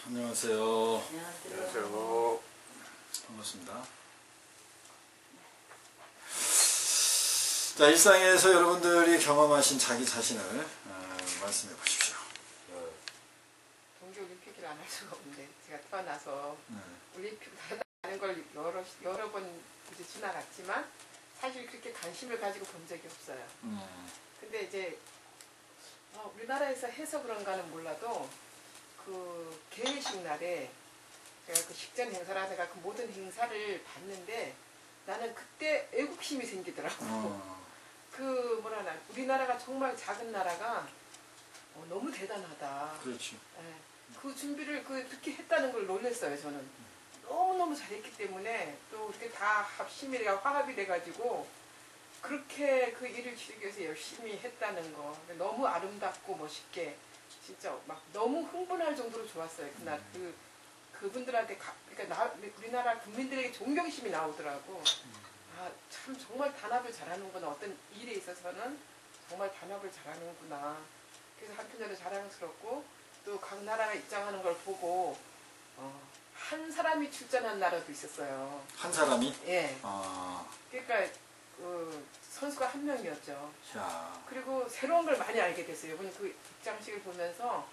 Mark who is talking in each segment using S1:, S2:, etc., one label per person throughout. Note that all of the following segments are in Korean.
S1: 안녕하세요.
S2: 안녕하세요.
S1: 반갑습니다. 자, 일상에서 여러분들이 경험하신 자기 자신을 말씀해 보십시오.
S3: 동계올림픽을 안 할 수가 없는데 제가 태어나서
S1: 네.
S3: 올림픽 하는 걸 여러 번 이제 지나갔지만 사실 그렇게 관심을 가지고 본 적이 없어요. 근데 이제 우리나라에서 해서 그런가는 몰라도 그 개회식 날에 제가 그 식전 행사라든가 그 모든 행사를 봤는데 나는 그때 애국심이 생기더라고. 그 뭐라나 우리나라가 정말 작은 나라가 너무 대단하다.
S1: 그렇지.
S3: 예, 그 준비를 그렇게 했다는 걸 놀랐어요. 저는 너무너무 잘했기 때문에 또 이렇게 다 합심이 화합이 돼가지고 그렇게 그 일을 치르기 위해서 열심히 했다는 거 너무 아름답고 멋있게 진짜 막 너무 흥분할 정도로 좋았어요. 그날 그분들한테 그러니까 우리나라 국민들에게 존경심이 나오더라고. 아, 참 정말 단합을 잘하는구나. 어떤 일에 있어서는 정말 단합을 잘하는구나. 그래서 한편으로 자랑스럽고 또 각 나라가 입장하는 걸 보고 한 사람이 출전한 나라도 있었어요.
S1: 한 사람이?
S3: 예.
S1: 아.
S3: 그러니까 그 선수가 한 명이었죠.
S1: 야.
S3: 그리고 새로운 걸 많이 알게 됐어요. 이번 그 입장식을 보면서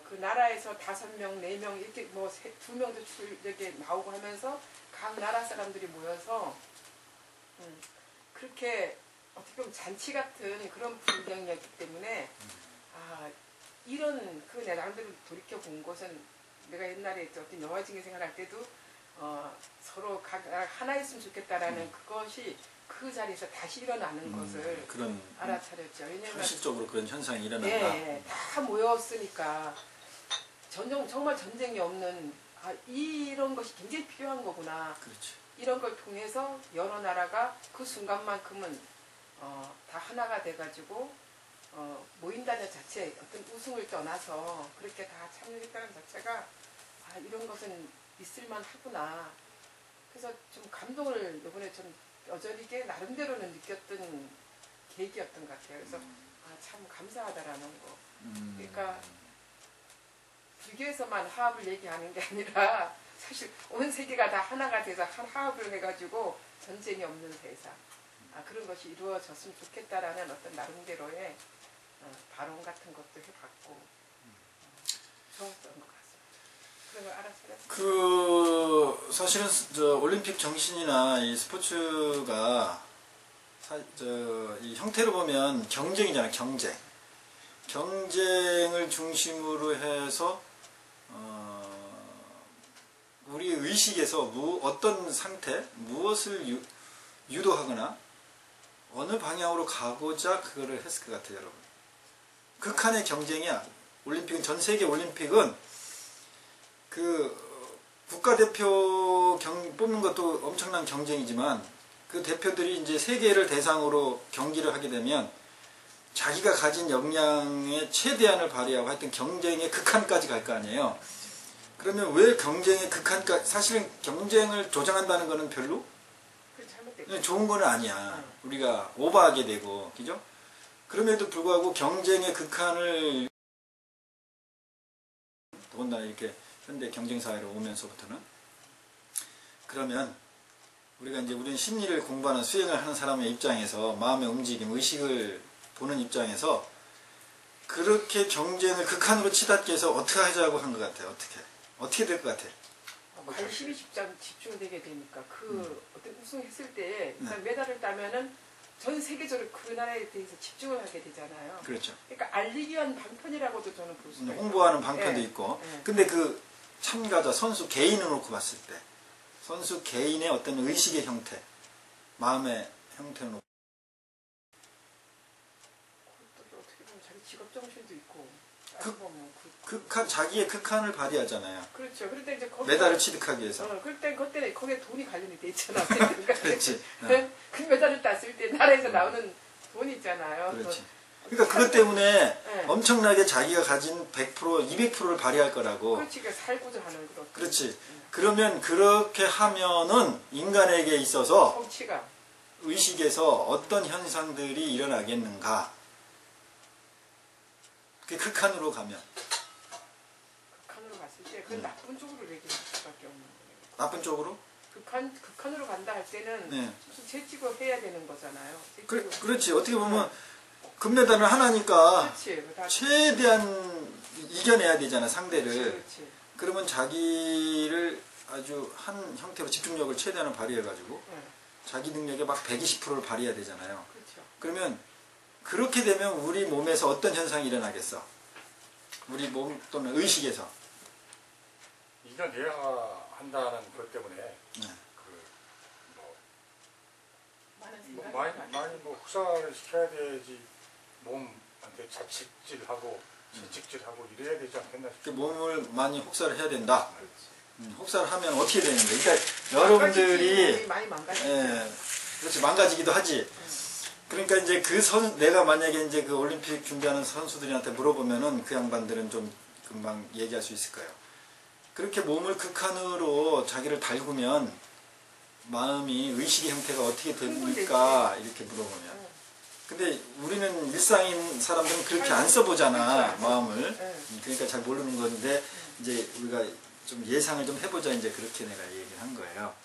S3: 그 나라에서 5명, 4명 이렇게 뭐 2명도 이렇게 나오고 하면서 각 나라 사람들이 모여서 그렇게 어떻게 보면 잔치 같은 그런 분위기였기 때문에 이런 내 나름대로 돌이켜 본 것은 내가 옛날에 어떤 영화직에 생활할 때도 서로 각 하나였으면 좋겠다라는 그것이 그 자리에서 다시 일어나는 것을
S1: 그런
S3: 알아차렸죠. 왜냐면
S1: 현실적으로 그런 현상이 일어난다.
S3: 예, 다 모였으니까 정말 전쟁이 없는 이런 것이 굉장히 필요한 거구나.
S1: 그렇지.
S3: 이런 걸 통해서 여러 나라가 그 순간만큼은 다 하나가 돼가지고 모인다는 자체 어떤 우승을 떠나서 그렇게 다 참여했다는 자체가 이런 것은 있을만 하구나. 그래서 좀 감동을 이번에 좀 여전히게 나름대로는 느꼈던 계기였던 것 같아요. 그래서 참 감사하다라는 거. 그러니까 불교에서만 화합을 얘기하는 게 아니라 사실 온 세계가 다 하나가 돼서 한 화합을 해가지고 전쟁이 없는 세상. 그런 것이 이루어졌으면 좋겠다라는 어떤 나름대로의 발언 같은 것도 해봤고 좋았던 것 같습니다. 그런 걸 알았어요.
S1: 사실은 저 올림픽 정신이나 이 스포츠가 이 형태로 보면 경쟁이잖아요. 경쟁을 중심으로 해서 우리 의식에서 어떤 상태, 무엇을 유도하거나 어느 방향으로 가고자 그거를 했을 것 같아요, 여러분. 극한의 경쟁이야. 올림픽은, 전 세계 올림픽은 그 국가대표 뽑는 것도 엄청난 경쟁이지만 그 대표들이 이제 세계를 대상으로 경기를 하게 되면 자기가 가진 역량의 최대한을 발휘하고 하여튼 경쟁의 극한까지 갈 거 아니에요. 그러면 왜 경쟁의 극한까지, 사실은 경쟁을 조장한다는 거는 별로 좋은 건 아니야. 우리가 오버하게 되고, 그죠? 그럼에도 불구하고 경쟁의 극한을 더군다나 이렇게 현대 경쟁사회로 오면서부터는 그러면 우리는 심리를 공부하는 수행을 하는 사람의 입장에서 마음의 움직임, 의식을 보는 입장에서 그렇게 경쟁을 극한으로 치닫게 해서 어떻게 하자고 한 것 같아요. 어떻게 될 것 같아요?
S3: 관심이 집중되게 되니까 어떤 우승했을 때 일단 메달을 따면은 전 세계적으로 그 나라에 대해서 집중을 하게 되잖아요.
S1: 그렇죠.
S3: 그러니까 알리기 위한 방편이라고도 저는 볼 수가 있어요.
S1: 홍보하는 방편도 있고.
S3: 네.
S1: 근데 그 참가자, 선수 개인을 놓고 봤을 때 선수 개인의 어떤 의식의 형태, 마음의 형태를 놓고
S3: 어떻게 보면 자기 직업 정신도 있고
S1: 자기의 극한을 발휘하잖아요.
S3: 그렇죠. 그런데 이제
S1: 메달을 취득하기 위해서.
S3: 그때 거기에 돈이 관련이 돼 있잖아.
S1: 그렇지.
S3: 그 메달을 땄을 때 나라에서 나오는 돈이 있잖아요.
S1: 그렇지. 그러니까 그것 때문에 엄청나게 자기가 가진 100%, 200%를 발휘할 거라고.
S3: 그렇지. 그러니까 살고자 하는 그런.
S1: 그렇지. 그러면 그렇게 하면은 인간에게 있어서
S3: 성취가
S1: 의식에서 어떤 현상들이 일어나겠는가. 그 극한으로 가면.
S3: 극한으로 갔을 봤을 때 그건 나쁜 쪽으로 얘기할 수밖에 없는 거예요.
S1: 나쁜 쪽으로?
S3: 극한으로 간다 할 때는
S1: 네.
S3: 무슨 재찍어 해야 되는 거잖아요.
S1: 그렇지. 어떻게 보면 금메달을 하나니까
S3: 그렇지.
S1: 최대한 이겨내야 되잖아, 상대를.
S3: 그렇지.
S1: 그러면 자기를 아주 한 형태로 집중력을 최대한 발휘해가지고
S3: 네.
S1: 자기 능력의 막 120%를 발휘해야 되잖아요.
S3: 그렇죠.
S1: 그러면 그렇게 되면 우리 몸에서 어떤 현상이 일어나겠어? 우리 몸 또는 의식에서.
S2: 이겨내야 한다는 것 때문에
S1: 네.
S3: 많은
S2: 뭐
S3: 생각이
S2: 많이 뭐 흡사를 시켜야 되지 몸한테 자책질하고 채찍질하고 이래야 되지 않겠나
S1: 그
S2: 싶어요.
S1: 몸을 많이 혹사를 해야 된다.
S3: 그렇지.
S1: 혹사를 하면 어떻게 되는데? 그러니까 여러분들이
S3: 많이 망가지죠.
S1: 예, 그렇지 망가지기도 하지. 그러니까 이제 내가 만약에 이제 그 올림픽 준비하는 선수들한테 물어보면은 그 양반들은 좀 금방 얘기할 수 있을 거예요. 그렇게 몸을 극한으로 자기를 달구면 마음이 의식의 형태가 어떻게 됩니까? 이렇게 물어보면. 근데 우리는 일상인 사람들은 그렇게 안 써보잖아, 마음을. 그러니까 잘 모르는 건데 이제 우리가 좀 예상을 좀 해보자, 이제 그렇게 내가 얘기를 한 거예요.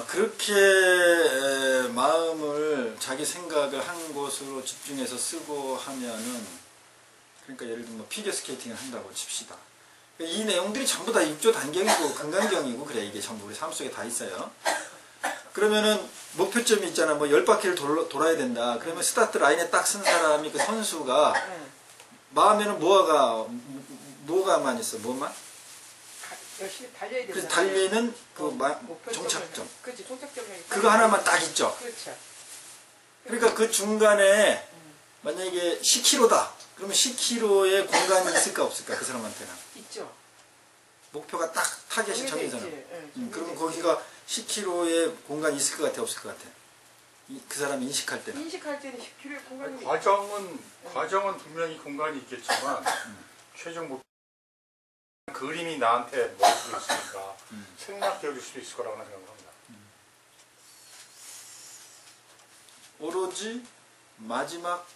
S1: 그렇게 마음을 자기 생각을 한 곳으로 집중해서 쓰고 하면은, 그러니까 예를 들면 피겨 스케이팅을 한다고 칩시다. 이 내용들이 전부 다 육조 단경이고 근간경이고 그래. 이게 전부 우리 삶 속에 다 있어요. 그러면은 목표점이 있잖아. 뭐 10바퀴를 돌아야 된다. 그러면 스타트 라인에 딱 쓴 사람이, 그 선수가 마음에는 뭐가만 있어? 뭐만?
S3: 열심히 달려야 된다.
S1: 그래서 달리는 그 종착점.
S3: 그렇지. 종착점이
S1: 그거 하나만 딱 있죠.
S3: 그렇죠.
S1: 그러니까 그 중간에 만약에 10km다. 그러면 10km의 공간이 있을까 없을까? 그 사람한테는.
S3: 있죠.
S1: 목표가 딱 타겟이 정해져요. 그러면
S3: 있지.
S1: 거기가 10km의 공간이 있을 것 같아, 없을 것 같아? 그 사람이 인식할 때는.
S3: 인식할 때는 10km의 공간이
S2: 과정은 분명히 공간이 있겠지만 최종 목표 그림이 나한테 머릿속에 있으니까 생략되어질 수도 있을 거라고 생각을 합니다.
S1: 오로지 마지막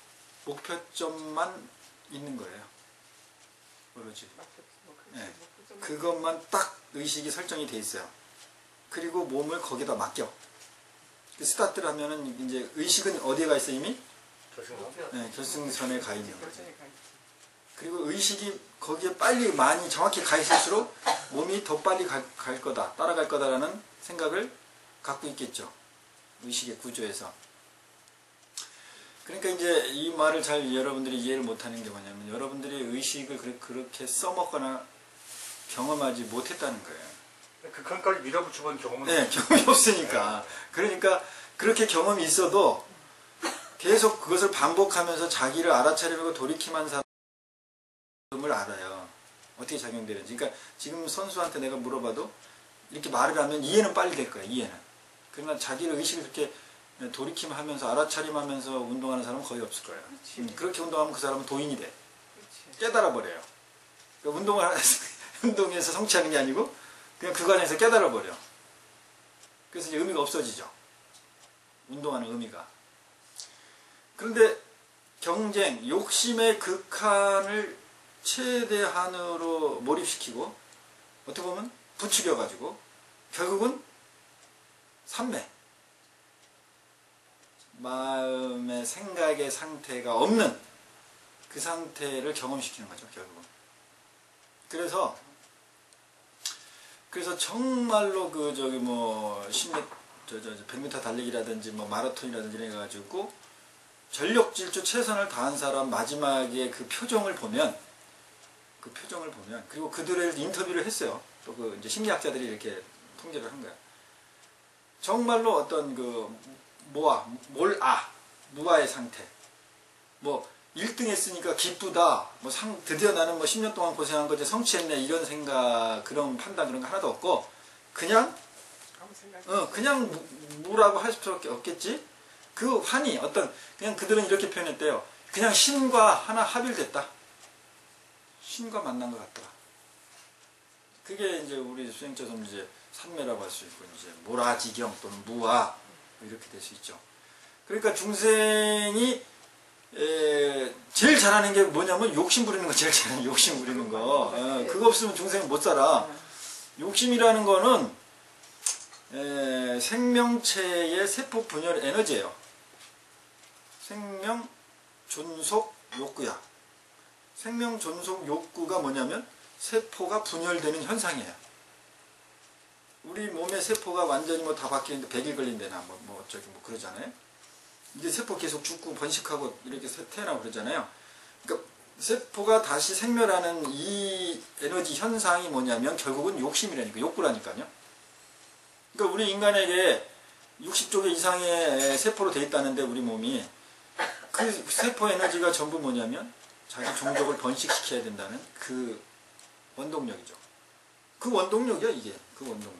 S1: 목표점만 있는 거예요. 오로지. 네. 그것만 딱 의식이 설정이 돼 있어요. 그리고 몸을 거기다 맡겨. 스타트를 하면은 이제 의식은 어디에 가 있어 이미? 네, 결승선에 가 있는 거죠. 그리고 의식이 거기에 빨리 많이 정확히 가 있을수록 몸이 더 빨리 갈 거다, 따라갈 거다라는 생각을 갖고 있겠죠. 의식의 구조에서. 그러니까 이제 이 말을 잘 여러분들이 이해를 못하는 게 뭐냐면, 여러분들이 의식을 그렇게 써먹거나 경험하지 못했다는 거예요.
S2: 극한까지 밀어붙여본 경험은
S1: 네, 경험이 없으니까. 그러니까 그렇게 경험이 있어도 계속 그것을 반복하면서 자기를 알아차리고 돌이킴한 사람을 알아요. 어떻게 작용되는지. 그러니까 지금 선수한테 내가 물어봐도 이렇게 말을 하면 이해는 빨리 될 거야, 이해는. 그러나 자기를 의식을 그렇게 돌이킴하면서 알아차림하면서 운동하는 사람은 거의 없을 거예요. 그렇게 운동하면 그 사람은 도인이 돼. 깨달아 버려요. 그러니까 운동에서 성취하는 게 아니고 그냥 그 관에서 깨달아 버려. 그래서 이제 의미가 없어지죠. 운동하는 의미가. 그런데 경쟁, 욕심의 극한을 최대한으로 몰입시키고 어떻게 보면 부추겨 가지고 결국은 삼매, 마음의 생각의 상태가 없는 그 상태를 경험시키는 거죠, 결국은. 그래서 정말로 그 저기 뭐 100m 달리기라든지 뭐 마라톤이라든지 이래 가지고 전력 질주 최선을 다한 사람 마지막에 그 표정을 보면, 그리고 그들을 인터뷰를 했어요. 또 그 이제 심리학자들이 이렇게 통제를 한 거야. 정말로 어떤 그 무아의 상태. 뭐 1등 했으니까 기쁘다. 뭐 드디어 나는 뭐 10년 동안 고생한 거 이제 성취했네. 이런 생각, 그런 판단 그런 거 하나도 없고 그냥 무라고 할 수밖에 없겠지. 그 환희, 그냥 그들은 이렇게 표현했대요. 그냥 신과 하나 합일됐다. 신과 만난 것 같더라. 그게 이제 우리 수행처럼 이제 산매라고 할 수 있고, 이제 모라지경 또는 무아 이렇게 될 수 있죠. 그러니까 중생이 제일 잘하는 게 뭐냐면 욕심 부리는 거 제일 잘해. 욕심 부리는 거. 그거 없으면 중생은 못 살아. 욕심이라는 거는 생명체의 세포 분열 에너지예요. 생명 존속 욕구야. 생명 존속 욕구가 뭐냐면 세포가 분열되는 현상이에요. 우리 몸의 세포가 완전히 뭐 다 바뀌는데 100일 걸린다나 뭐 저기 뭐 그러잖아요. 이게 세포 계속 죽고 번식하고 이렇게 태어나고 그러잖아요. 그러니까 세포가 다시 생멸하는 이 에너지 현상이 뭐냐면 결국은 욕심이라니까, 욕구라니까요. 그러니까 우리 인간에게 60조 개 이상의 세포로 되어 있다는데 우리 몸이 그 세포 에너지가 전부 뭐냐면 자기 종족을 번식시켜야 된다는 그 원동력이죠. 그 원동력이야 이게. 그 원동력.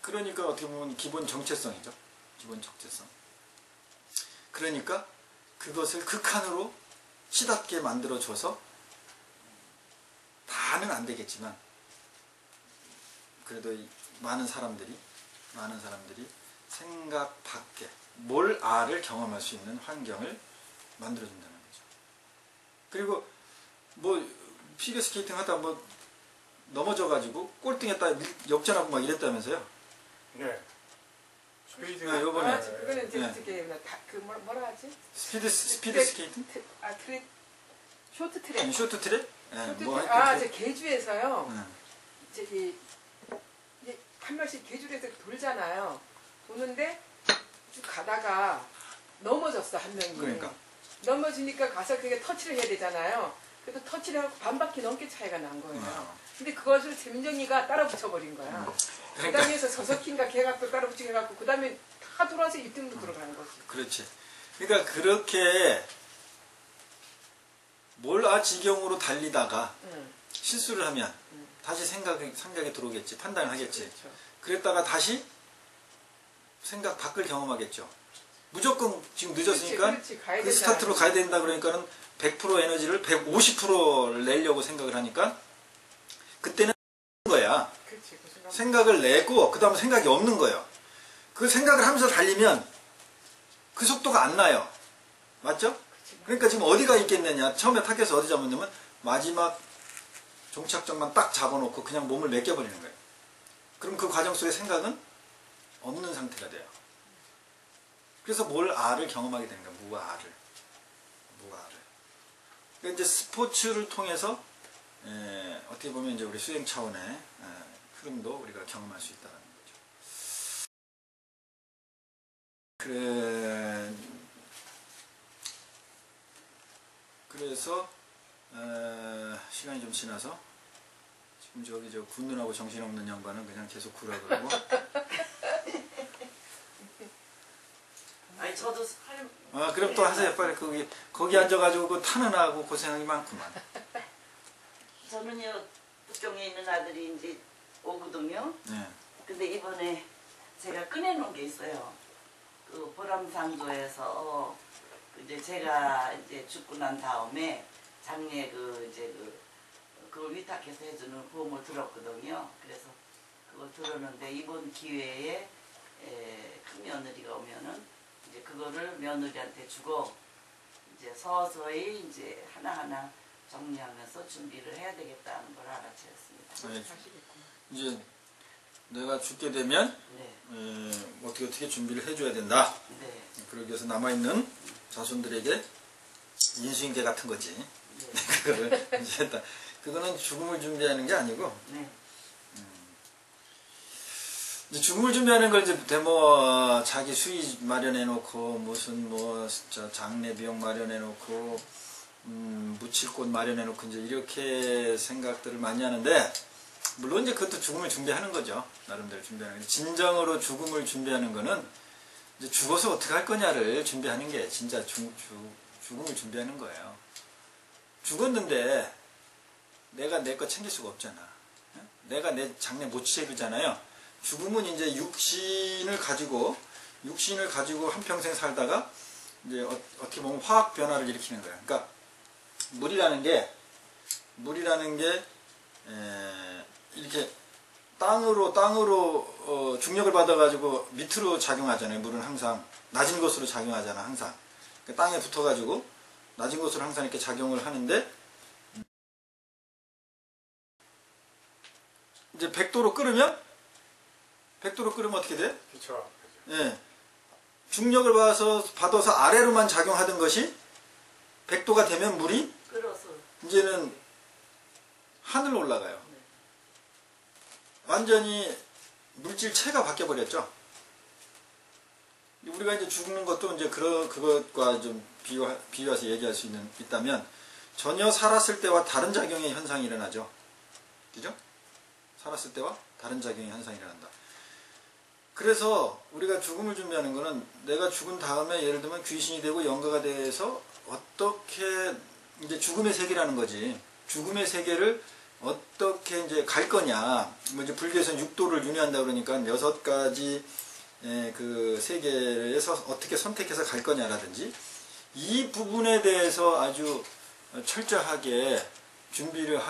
S1: 그러니까 어떻게 보면 기본 정체성이죠. 기본 정체성. 그러니까 그것을 극한으로 치닫게 만들어줘서 다는 안 되겠지만 그래도 많은 사람들이 생각 밖에 뭘 아를 경험할 수 있는 환경을 만들어준다는 거죠. 그리고 뭐 피겨 스케이팅 하다 뭐 넘어져가지고 꼴등했다 역전하고 막 이랬다면서요?
S2: 네. 스피드.
S1: 요번에.
S3: 그거는 저기 그 뭐라 하지?
S1: 스피드 스케이팅?
S3: 쇼트 트랙.
S1: 쇼트 트랙? 네,
S3: 저 계주에서요. 저기 이제 한 명씩 계주에서 돌잖아요. 도는데 쭉 가다가 넘어졌어 한 명이.
S1: 그러니까. 넘어지니까
S3: 가서 그게 터치를 해야 되잖아요. 그래서 터치를 하고 반 바퀴 넘게 차이가 난 거예요. 근데 그것을 재민정이가 따라 붙여버린 거야. 그 다음에서 저석킨가 걔가 또 따라 붙이게 해갖고 그 다음에 다 돌아서 1등도 들어가는 거지.
S1: 그렇지. 그러니까 그렇게 몰아지경으로 달리다가 실수를 하면 다시 생각에 들어오겠지. 판단을 하겠지.
S3: 그렇죠.
S1: 그랬다가 다시 생각 밖을 경험하겠죠. 무조건 지금 늦었으니까
S3: 그렇지.
S1: 그 스타트로 가야 된다 그러니까는 100% 에너지를 150%를 내려고 생각을 하니까 그때는 거야.
S3: 그렇지.
S1: 생각을 내고 그 다음에 생각이 없는 거예요. 그 생각을 하면서 달리면 그 속도가 안 나요. 맞죠? 그러니까 지금 어디가 있겠느냐. 처음에 타겟을 어디 잡았냐면 마지막 종착점만 딱 잡아놓고 그냥 몸을 맡겨버리는 거예요. 그럼 그 과정 속에 생각은 없는 상태가 돼요. 그래서 뭘 아를 경험하게 되는 거예요. 무아를. 그러니까 이제 스포츠를 통해서 어떻게 보면 이제 우리 수행 차원의 흐름도 우리가 경험할 수 있다는 거죠. 그래서 시간이 좀 지나서 지금 저기 저 군눈하고 정신없는 양반은 그냥 계속 구라 그러고.
S4: 아니 저도
S1: 그럼 또 하세요. 빨리 거기 앉아가지고 그 탄원하고 고생하기 많구만.
S4: 저는요 북경에 있는 아들이 이제 오거든요.
S1: 네.
S4: 근데 이번에 제가 꺼내놓은 게 있어요. 그 보람상조에서 이제 제가 이제 죽고 난 다음에 장례 그걸 위탁해서 해주는 보험을 들었거든요. 그래서 그걸 들었는데 이번 기회에 큰 며느리가 오면은 이제 그거를 며느리한테 주고 이제 서서히 이제 하나하나 정리하면서 준비를 해야 되겠다는 걸 알아차렸습니다.
S1: 이제 내가 죽게 되면 어떻게 준비를 해줘야 된다.
S4: 네.
S1: 그러기 위해서 남아있는 자손들에게 인수인계 같은 거지.
S4: 네.
S1: 그거를 이제 했다. 그거는 죽음을 준비하는 게 아니고.
S4: 네.
S1: 이제 죽음을 준비하는 걸 이제 뭐 자기 수의 마련해 놓고 무슨 뭐 장례 비용 마련해 놓고 묻힐 곳 마련해 놓고 이제 이렇게 생각들을 많이 하는데 물론 이제 그것도 죽음을 준비하는 거죠. 나름대로 준비하는 거. 진정으로 죽음을 준비하는 거는 이제 죽어서 어떻게 할 거냐를 준비하는 게 진짜 죽음을 준비하는 거예요. 죽었는데 내가 내 거 챙길 수가 없잖아. 내가 내 장례 못 치르잖아요. 죽음은 이제 육신을 가지고 한평생 살다가 이제 어떻게 보면 화학 변화를 일으키는 거야. 그러니까 물이라는 게 이렇게 땅으로 중력을 받아가지고 밑으로 작용하잖아요. 물은 항상 낮은 곳으로 작용하잖아. 항상 땅에 붙어가지고 낮은 곳으로 항상 이렇게 작용을 하는데 이제 100도로 끓으면 어떻게 돼?
S2: 그렇죠.
S1: 예. 중력을 받아서 아래로만 작용하던 것이 100도가 되면 물이
S4: 끓어서
S1: 이제는 하늘로 올라가요. 완전히 물질체가 바뀌어버렸죠. 우리가 이제 죽는 것도 이제 그것과 좀 비유해서 얘기할 수 있다면 전혀 살았을 때와 다른 작용의 현상이 일어나죠. 그죠? 살았을 때와 다른 작용의 현상이 일어난다. 그래서 우리가 죽음을 준비하는 것은 내가 죽은 다음에 예를 들면 귀신이 되고 영가가 돼서 어떻게 이제 죽음의 세계라는 거지. 죽음의 세계를 어떻게 이제 갈 거냐. 뭐 이제 불교에서는 육도를 윤회한다 그러니까 6가지 그 세계에서 어떻게 선택해서 갈 거냐라든지 이 부분에 대해서 아주 철저하게 준비를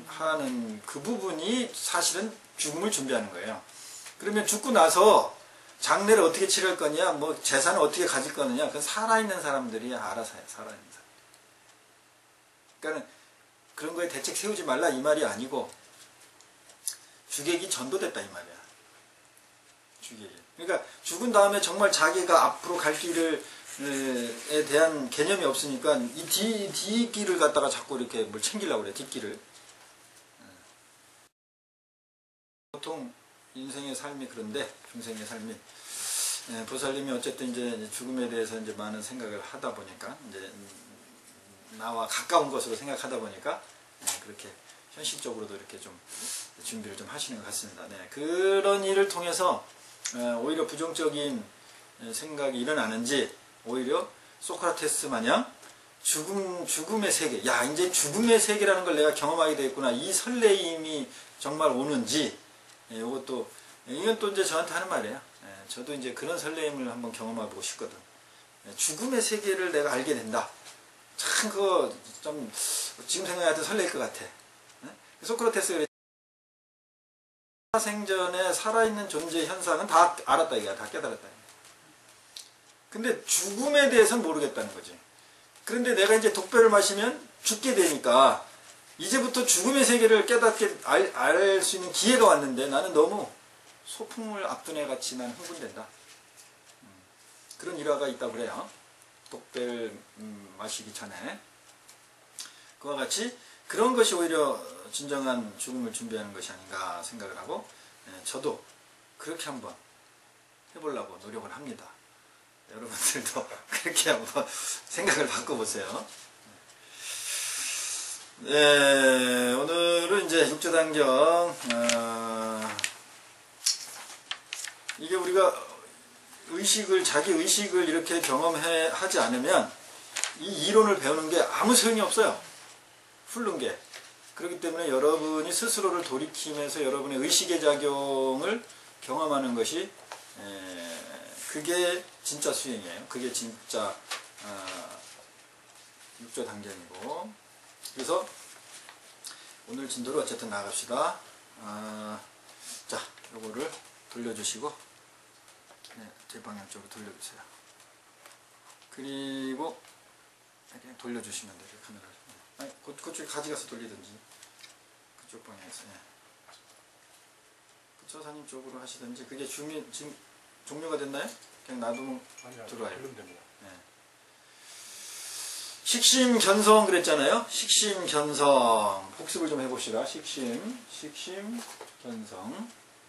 S1: 하는 그 부분이 사실은 죽음을 준비하는 거예요. 그러면 죽고 나서 장례를 어떻게 치를 거냐, 뭐 재산을 어떻게 가질 거느냐, 그건 살아있는 사람들이 알아서 해요. 살아있는 사람. 그러니까 그런 거에 대책 세우지 말라 이 말이 아니고 주객이 전도됐다 이 말이야. 주객이. 그러니까 죽은 다음에 정말 자기가 앞으로 갈 길을 에 대한 개념이 없으니까 이 뒷길을 갖다가 자꾸 이렇게 뭘 챙기려고 그래. 뒷길을. 보통 인생의 삶이 그런데 중생의 삶이 보살님이 어쨌든 이제 죽음에 대해서 이제 많은 생각을 하다 보니까 이제 나와 가까운 것으로 생각하다 보니까 그렇게 현실적으로도 이렇게 좀 준비를 좀 하시는 것 같습니다. 네, 그런 일을 통해서 오히려 부정적인 생각이 일어나는지 오히려 소크라테스 마냥 죽음의 세계, 야 이제 죽음의 세계라는 걸 내가 경험하게 되겠구나 이 설레임이 정말 오는지 이건 또 이제 저한테 하는 말이에요. 저도 이제 그런 설레임을 한번 경험해보고 싶거든. 죽음의 세계를 내가 알게 된다. 참 그거 좀 지금 생각해도 설레일 것 같아. 소크라테스가 생전에 살아있는 존재의 현상은 다 알았다 이거야. 다 깨달았다. 근데 죽음에 대해서는 모르겠다는 거지. 그런데 내가 이제 독배를 마시면 죽게 되니까 이제부터 죽음의 세계를 깨닫게 알 수 있는 기회가 왔는데 나는 너무 소풍을 앞둔 애 같이 난 흥분된다. 그런 일화가 있다고 그래요. 독배를 마시기 전에. 그와 같이 그런 것이 오히려 진정한 죽음을 준비하는 것이 아닌가 생각을 하고 저도 그렇게 한번 해보려고 노력을 합니다. 여러분들도 그렇게 한번 생각을 바꿔보세요. 네, 오늘은 이제 육조당정 이게 우리가 자기 의식을 이렇게 경험하지 않으면 이 이론을 배우는 게 아무 소용이 없어요. 훑는 게. 그렇기 때문에 여러분이 스스로를 돌이키면서 여러분의 의식의 작용을 경험하는 것이 그게 진짜 수행이에요. 그게 진짜 육조당정이고. 그래서 오늘 진도로 어쨌든 나갑시다. 자, 요거를 돌려주시고 제 방향 쪽으로 돌려주세요. 그리고 그냥 돌려주시면 돼요. 카메라. 아니, 그쪽에 가져가서 돌리든지 그쪽 방향에서. 그 처사님 쪽으로 하시든지. 그게 지금 종료가 됐나요? 그냥 놔두면 들어와요. 식심견성 그랬잖아요. 식심견성 복습을 좀 해봅시다. 식심견성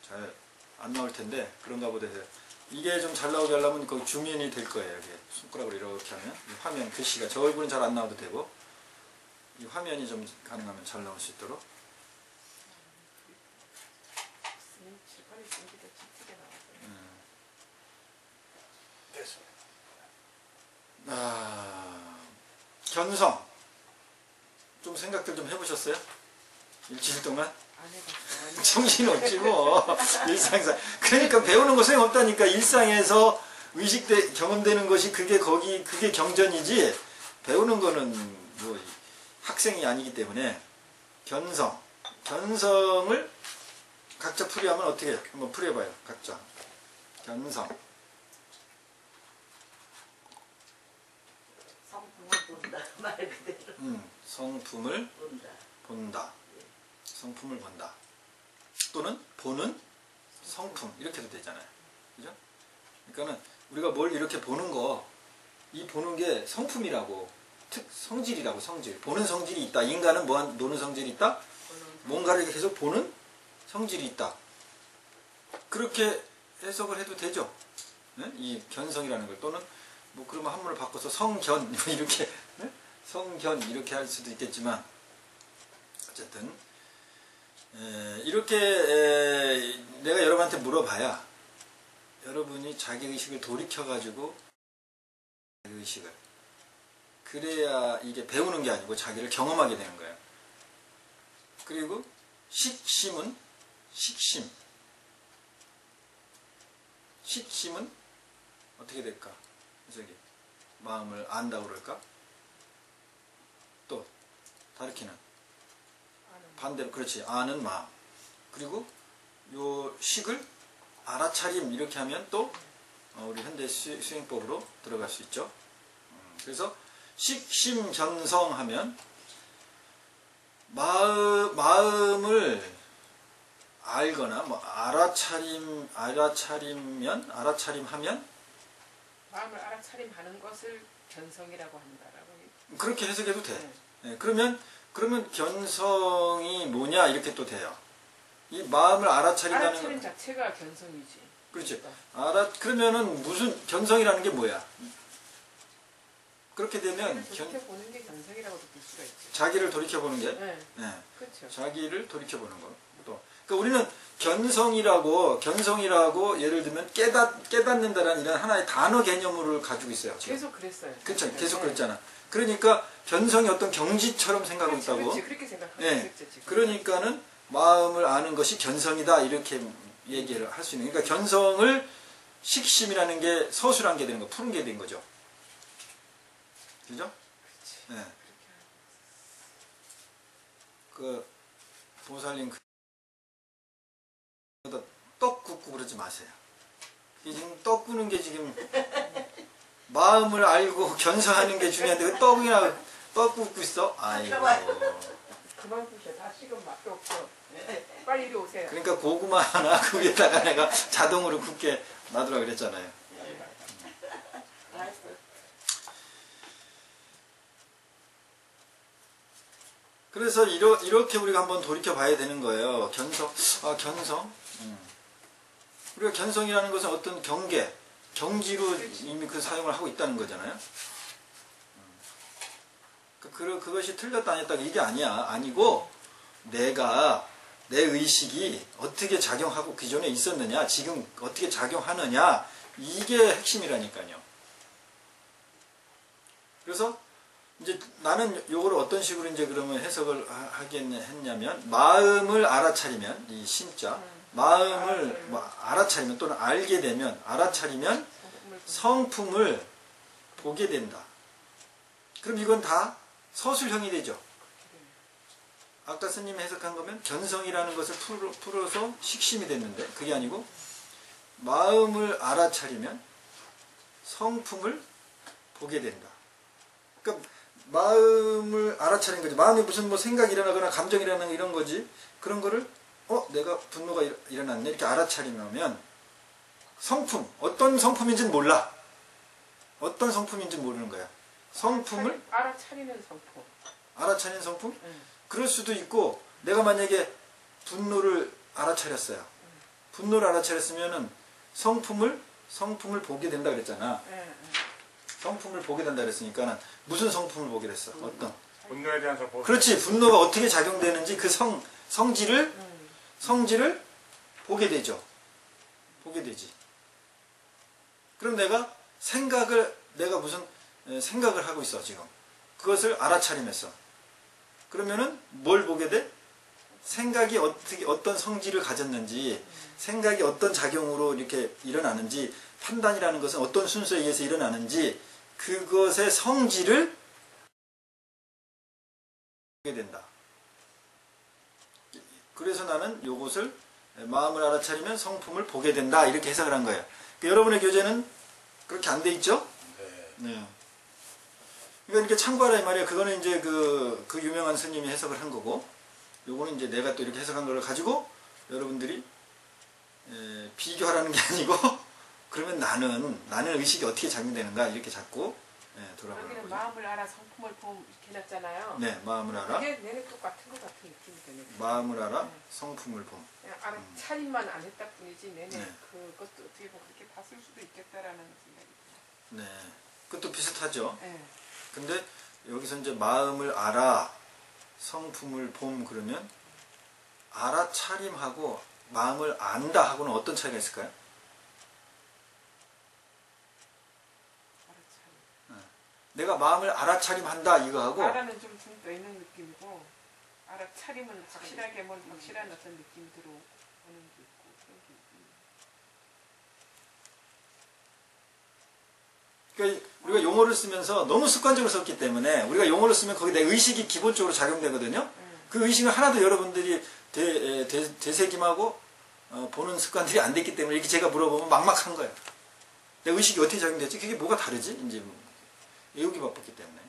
S1: 잘 안 나올 텐데 그런가 보다 해서 이게 좀 잘 나오게 하려면 거기 줌인이 될 거예요. 이게 손가락으로 이렇게 하면 이 화면 글씨가 저 얼굴은 잘 안 나와도 되고 이 화면이 좀 가능하면 잘 나올 수 있도록. 견성 좀 생각들 좀 해보셨어요? 일주일 동안?
S3: 안 해봤어요.
S1: 정신없지 뭐 일상상. 그러니까 배우는 거 소용없다니까. 일상에서 의식돼 경험되는 것이 그게 경전이지 배우는 거는 뭐 학생이 아니기 때문에 견성을 각자 풀이하면 어떻게 해요? 한번 풀이해봐요. 각자. 견성.
S4: 성품을 본다. 말 그대로.
S1: 성품을
S4: 본다.
S1: 본다. 성품을 본다. 또는 보는 성품. 이렇게 해도 되잖아요. 그죠? 그러니까는 우리가 뭘 이렇게 보는 거, 이 보는 게 성품이라고, 성질이라고, 성질. 보는 성질이 있다. 인간은 노는 성질이 있다? 뭔가를 계속 보는 성질이 있다. 그렇게 해석을 해도 되죠. 네? 이 견성이라는 걸. 또는 뭐 그러면 한문을 바꿔서 성견 이렇게 네? 성견 이렇게 할 수도 있겠지만 어쨌든 이렇게 내가 여러분한테 물어봐야 여러분이 자기의식을 돌이켜가지고 자기의식을 그래야 이게 배우는 게 아니고 자기를 경험하게 되는 거예요. 그리고 식심은 식심은 어떻게 될까? 저기 마음을 안다고 그럴까? 또 다르키는 반대로 그렇지 아는 마음. 그리고 요 식을 알아차림 이렇게 하면 또 우리 현대 수행법으로 들어갈 수 있죠. 그래서 식심견성하면 마음을 알거나 뭐 알아차림하면
S3: 마음을 알아차림하는 것을 견성이라고 한다라고.
S1: 그렇게 해석해도 돼. 네, 그러면 견성이 뭐냐 이렇게 또 돼요. 이 마음을 알아차린다는
S3: 알아차림 자체가 견성이지.
S1: 그렇지. 그러면은 무슨 견성이라는 게 뭐야? 그렇게 되면
S3: 돌이켜보는 게 견성이라고도 볼 수가 있죠.
S1: 자기를 돌이켜보는 게
S3: 네.
S1: 네.
S3: 그렇죠.
S1: 자기를 돌이켜보는 거. 또 그러니까 우리는 견성이라고 예를 들면 깨닫는다라는 이런 하나의 단어 개념을 가지고 있어요. 지금.
S3: 계속 그랬어요.
S1: 그렇죠. 계속 그랬잖아. 그러니까 견성이 어떤 경지처럼 생각하고 있다고.
S3: 그렇지, 그렇게 생각하고
S1: 네.
S3: 있었죠. 지금.
S1: 그러니까는 마음을 아는 것이 견성이다 이렇게 얘기를 할 수 있는. 그러니까 견성을 식심이라는 게 서술한 게 되는 거, 푸른 게 된 거죠. 그죠? 네. 그 보살님 떡 굽고 그러지 마세요. 이게 지금 떡 구는 게 지금 마음을 알고 견성하는 게 중요한데 왜 떡 굽고 있어? 아이고.
S3: 그만 굽셔. 다 식으면 맛도 없어. 빨리 이리 오세요.
S1: 그러니까 고구마 하나 그 위에다가 내가 자동으로 굽게 놔두라 그랬잖아요. 그래서 이렇게 우리가 한번 돌이켜 봐야 되는 거예요. 견성. 우리가 견성이라는 것은 어떤 경지로 이미 그 사용을 하고 있다는 거잖아요. 그것이 틀렸다 아니었다 이게 아니고 내 의식이 어떻게 작용하고 기존에 있었느냐, 지금 어떻게 작용하느냐, 이게 핵심이라니까요. 그래서 이제 나는 요거를 어떤 식으로 이제 그러면 해석을 했냐면, 마음을 알아차리면, 이 신자, 마음을 알아차리면 또는 알게 되면, 알아차리면 성품을 보게 된다. 그럼 이건 다 서술형이 되죠. 아까 스님이 해석한 거면 견성이라는 것을 풀어서 식심이 됐는데 그게 아니고 마음을 알아차리면 성품을 보게 된다. 그러니까 마음을 알아차린 거지. 마음에 무슨 뭐 생각이 일어나거나 감정이 일어나는 이런 거지. 그런 거를 내가 분노가 일어났네 이렇게 알아차리면 성품, 어떤 성품인지는 몰라. 어떤 성품인지는 모르는 거야. 성품을
S3: 알아차리는 성품.
S1: 알아차리는 성품? 그럴 수도 있고, 내가 만약에 분노를 알아차렸어요. 분노를 알아차렸으면은 성품을 보게 된다 그랬잖아. 성품을 보게 된다 그랬으니까 무슨 성품을 보게 됐어? 어떤?
S2: 분노에 대한 성품.
S1: 그렇지. 분노가 어떻게 작용되는지 그 성질을 보게 되죠. 보게 되지. 그럼 내가 무슨 생각을 하고 있어 지금. 그것을 알아차림했어. 그러면은 뭘 보게 돼? 생각이 어떤 성질을 가졌는지, 생각이 어떤 작용으로 이렇게 일어나는지, 판단이라는 것은 어떤 순서에 의해서 일어나는지, 그것의 성질을 보게 된다. 그래서 나는 요것을 마음을 알아차리면 성품을 보게 된다. 이렇게 해석을 한 거예요. 그러니까 여러분의 교재는 그렇게 안 돼 있죠?
S2: 네.
S1: 네. 그러니까 이렇게 참고하라 이 말이에요. 그거는 이제 그 유명한 스님이 해석을 한 거고, 요거는 이제 내가 또 이렇게 해석한 걸 가지고 여러분들이 비교하라는 게 아니고 그러면 나는 의식이 어떻게 작용되는가 이렇게 자꾸 돌아보는
S3: 여기는
S1: 거죠.
S3: 마음을 알아 성품을 봄 이렇게 해놨잖아요.
S1: 네, 마음을 알아.
S3: 이게 내내 똑같은 것 같은 느낌이 드네요.
S1: 마음을 알아.
S3: 네.
S1: 성품을 봄.
S3: 그냥 알아 차림만 안 했다 뿐이지 내내
S1: 네.
S3: 그것도 어떻게 보면 그렇게 봤을 수도 있겠다라는 생각이
S1: 네, 그것도 비슷하죠.
S3: 들어요. 네.
S1: 근데 여기서 이제 마음을 알아, 성품을 봄 그러면 알아차림하고 마음을 안다 하고는 어떤 차이가 있을까요?
S3: 알아차림.
S1: 내가 마음을 알아차림한다 이거하고
S3: 알아는 좀 떠 있는 느낌이고 알아차림은 확실하게 확실한 어떤 느낌이 들어오는 게 있고 그런 게 있고.
S1: 그러니까 우리가 용어를 쓰면서 너무 습관적으로 썼기 때문에 우리가 용어를 쓰면 거기에 내 의식이 기본적으로 작용되거든요. 그 의식을 하나도 여러분들이 되새김하고 보는 습관들이 안 됐기 때문에 이렇게 제가 물어보면 막막한 거예요. 내 의식이 어떻게 작용됐지? 그게 뭐가 다르지? 이제 외우기 바빴기 때문에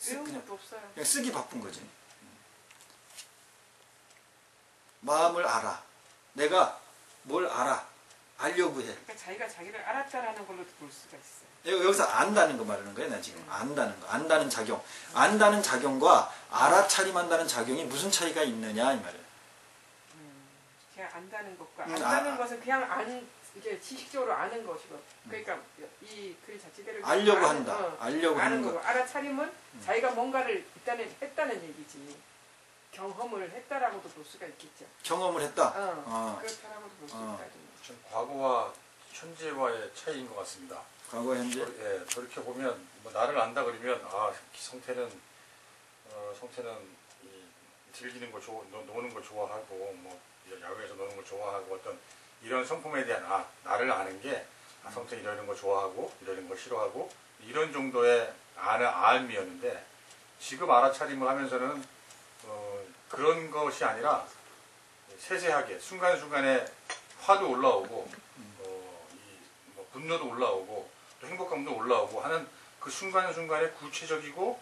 S3: 외운 것도 없어요.
S1: 그냥 쓰기 바쁜 거지. 마음을 알아. 내가 뭘 알아. 알려고 해.
S3: 그러니까 자기가 자기를 알았다라는 걸로도 볼 수가 있어요.
S1: 여기서 안다는 거 말하는 거예요, 나 지금. 안다는 거. 안다는 작용. 안다는 작용과 알아차림한다는 작용이 무슨 차이가 있느냐, 이 말이에요.
S3: 그냥 안다는 것과
S1: 음,
S3: 안다는 것은 그냥 이게 지식적으로 아는 것이고 그러니까 이 글 자체대로
S1: 알려고 한다. 알려고 하는
S3: 아는
S1: 거.
S3: 거고 알아차림은 자기가 뭔가를 일단은 했다는 얘기지 경험을 했다라고도 볼 수가 있겠죠.
S1: 경험을 했다.
S3: 그렇다라고도 볼 수 있다.
S2: 좀 과거와 현재와의 차이인 것 같습니다.
S1: 과거, 현재.
S2: 예, 그렇게 보면 뭐 나를 안다 그러면 성태는 이 즐기는 거 노는 거 좋아하고 뭐 야외에서 노는 거 좋아하고 어떤 이런 성품에 대한 나를 아는 게 성태 이러는 거 좋아하고 이러는 거 싫어하고 이런 정도의 알미였는데 지금 알아차림을 하면서는 그런 것이 아니라 세세하게 순간순간에 화도 올라오고 뭐 분노도 올라오고 또 행복감도 올라오고 하는 그 순간순간에 구체적이고